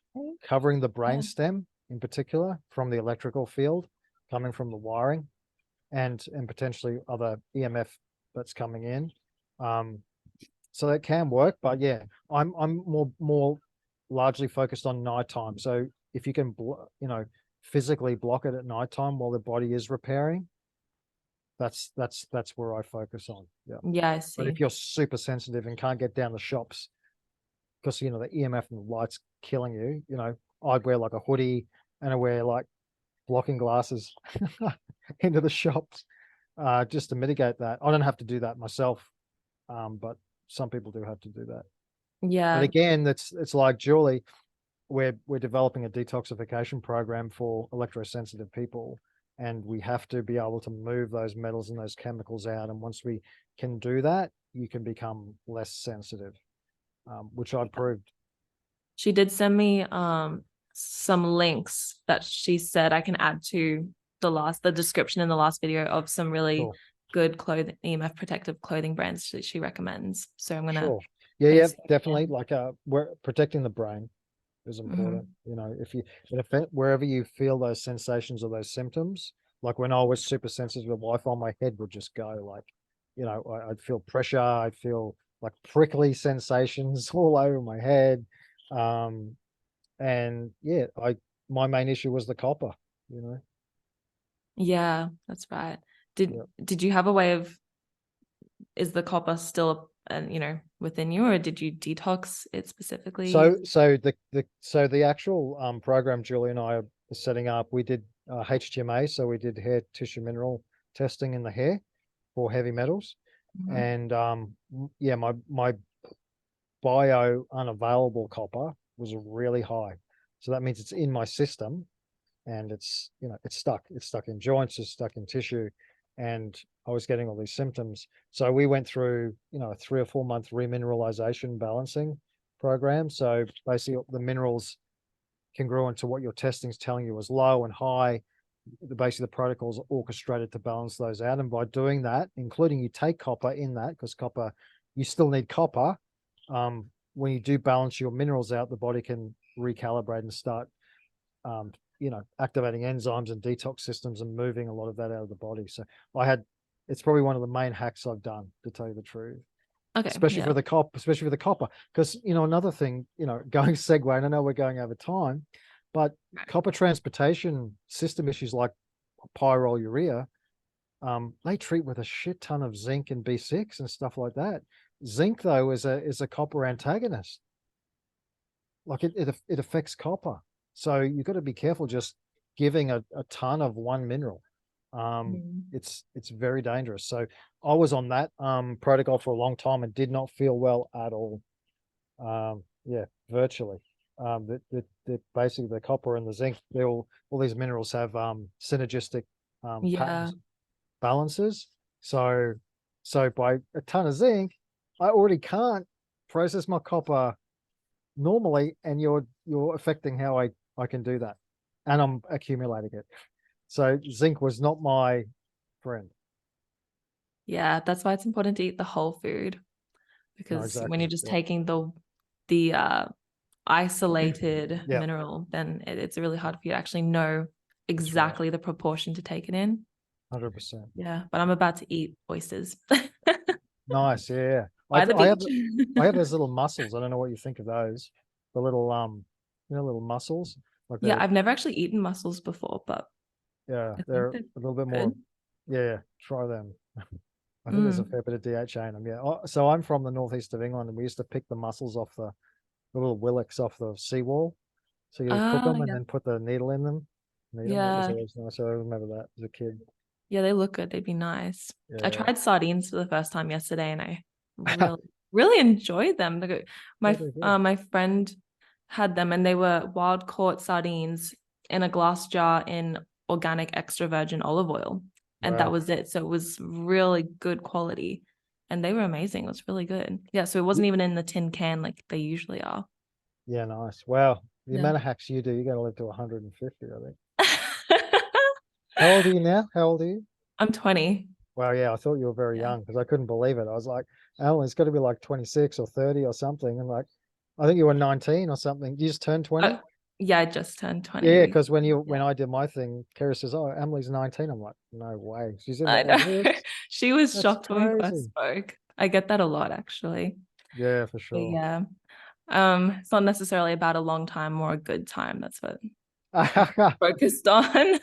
covering the brain stem in particular from the electrical field coming from the wiring and potentially other EMF that's coming in. So that can work, but yeah, I'm more largely focused on nighttime. So if you can, physically block it at nighttime while the body is repairing, that's where I focus on. Yeah. Yeah, I But if see. you're super sensitive and can't get down the shops because the EMF and the light's killing you, I'd wear like a hoodie and I wear like blocking glasses into the shops just to mitigate that. I don't have to do that myself, but some people do have to do that. But Yeah. again, it's like Julie, we're developing a detoxification program for electrosensitive people, and we have to be able to move those metals and those chemicals out. And once we can do that, you can become less sensitive, which I proved. She did send me some links that she said I can add to the description in the last video of some really Sure. good clothing, EMF protective clothing brands that she recommends. So I'm gonna Sure. Yeah, paste it definitely. again. Like we're protecting the brain is important. Wherever you feel those sensations or those symptoms, like when I was super sensitive to Wi-Fi, my head would just go like, I'd feel pressure, I'd feel like prickly sensations all over my head. And yeah, my main issue was the copper, you know. Yeah, that's right. Yeah. Did you have a way of, is the copper still within you, or did you detox it specifically? So the actual program Julie and I are setting up, we did HTMA, so we did hair tissue mineral testing in the hair for heavy metals, Mhm. and yeah, my bio unavailable copper was really high, so that means it's in my system, and it's it's stuck in joints, it's stuck in tissue, and I was getting all these symptoms. So we went through a 3 or 4 month remineralization balancing program. So basically the minerals can grow into what your testing is telling you is low and high. Basically the protocols are orchestrated to balance those out, and by doing that, including you take copper in that, because copper, you still need copper. When you do balance your minerals out, the body can recalibrate and start activating enzymes and detox systems and moving a lot of that out of the body. So it's probably one of the main hacks I've done, to tell you the truth, Okay, especially yeah. for the copper, because, another thing, going segue, and I know we're going over time, but copper transportation system issues like pyroluria, they treat with a shit ton of zinc and B6 and stuff like that. Zinc though is a copper antagonist. Like it affects copper. So you've got to be careful just giving a ton of one mineral. Mm. It's very dangerous. So I was on that protocol for a long time and did not feel well at all. Yeah, virtually. The basically the copper and the zinc, they all these minerals have synergistic Yeah. patterns, balances. So by a ton of zinc, I already can't process my copper normally, and you're affecting how I can do that, and I'm accumulating it. So zinc was not my friend. Yeah, that's why it's important to eat the whole food, No, because when exactly. you're just Yeah. taking the isolated Yeah. mineral, then it's really hard for you to actually know exactly the proportion to take it in. 100%. Yeah, but I'm about to eat oysters Nice. Yeah. by the I have beach. I have those little mussels. I don't know what you think of those. The little little mussels. Like Yeah, they're I've never actually eaten mussels before, but yeah, I they're think they're a little bit more. good. Yeah, try them. I think there's a Mm. fair bit of DHA in them. Yeah. Oh, so I'm from the northeast of England, and we used to pick the mussels off the little willets off the seawall. So you cook Ah, them and yeah. then put the needle in them. Eat them. That was Yeah. always nice. I remember that as a kid. Yeah, they look good. They'd be nice. I Yeah. tried sardines for the first time yesterday, and I really enjoyed them. Yeah, they're good. My friend had them, and they were wild caught sardines in a glass jar in organic extra virgin olive oil, and that Wow. was it. So it was really good quality, and they were amazing. It was really good. Yeah, so it wasn't even in the tin can like they usually are. Yeah, nice. Wow. The Yeah. amount of hacks you do, you're gonna live to 150, I think. How old are you now? How old are you? I'm 20. Wow, yeah, I thought you were very Yeah. young because I couldn't believe it. I was like, Alan, it's got to be like 26 or 30 or something. And like, I think you were 19 or something. You just turned 20? Yeah, I just turned 20 Yeah, because recently. when I did my thing, Kara says, "Oh, Emily's 19." I'm like, "No way, she's in I the know. Olympics." She was That's shocked when we first crazy. spoke. I get that a lot, actually. Yeah, for But sure. yeah. It's not necessarily about a long time or a good time. That's what I'm focused on.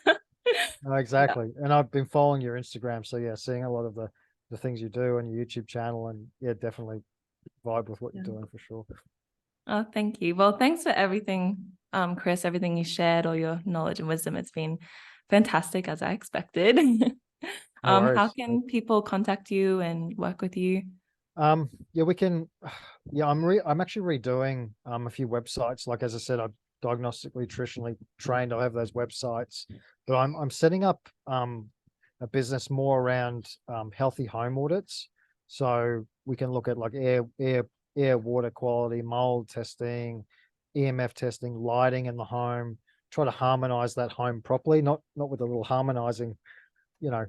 No, Yeah. exactly. And I've been following your Instagram, so yeah, seeing a lot of the things you do and your YouTube channel, and yeah, definitely vibe with what Yeah. you're doing for sure. Oh, thank you. Well, thanks for everything, Chris, everything you shared, all your knowledge and wisdom. It's been fantastic as I expected. No How worries. can people contact you and work with you? Yeah, we can. Yeah, I'm actually redoing a few websites. Like as I said, I'm diagnostically nutritionally trained. I have those websites, but I'm setting up a business more around healthy home audits. So we can look at like air, water quality, mold testing, EMF testing, lighting in the home. Try to harmonize that home properly, not with a little harmonizing, you know,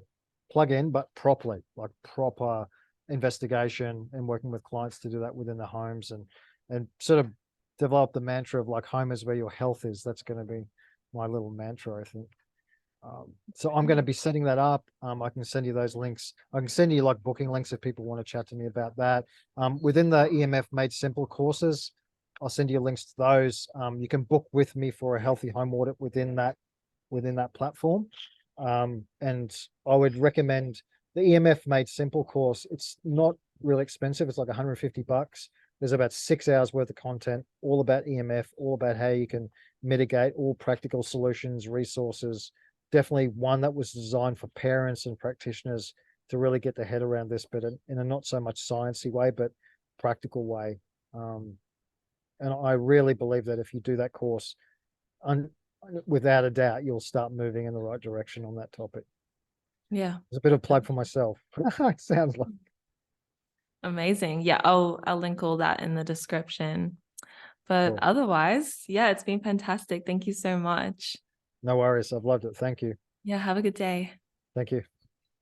plug in, but properly, like proper investigation and working with clients to do that within the homes and sort of develop the mantra of like home is where your health is. That's going to be my little mantra, I think. So I'm going to be setting that up. I can send you those links. I can send you like booking links if people want to chat to me about that. Within the EMF Made Simple courses, I'll send you links to those. You can book with me for a healthy home audit within that platform. And I would recommend the EMF Made Simple course. It's not really expensive. It's like $150. There's about 6 hours worth of content, all about EMF, all about how you can mitigate, all practical solutions, resources. Definitely one that was designed for parents and practitioners to really get their head around this, but in a not so much sciencey way, but practical way. And I really believe that if you do that course, without a doubt, you'll start moving in the right direction on that topic. Yeah. It's a bit of plug for myself. It sounds like. Amazing. Yeah, I'll link all that in the description. But Cool. otherwise, yeah, it's been fantastic. Thank you so much. No worries. I've loved it. Thank you. Yeah, have a good day. Thank you.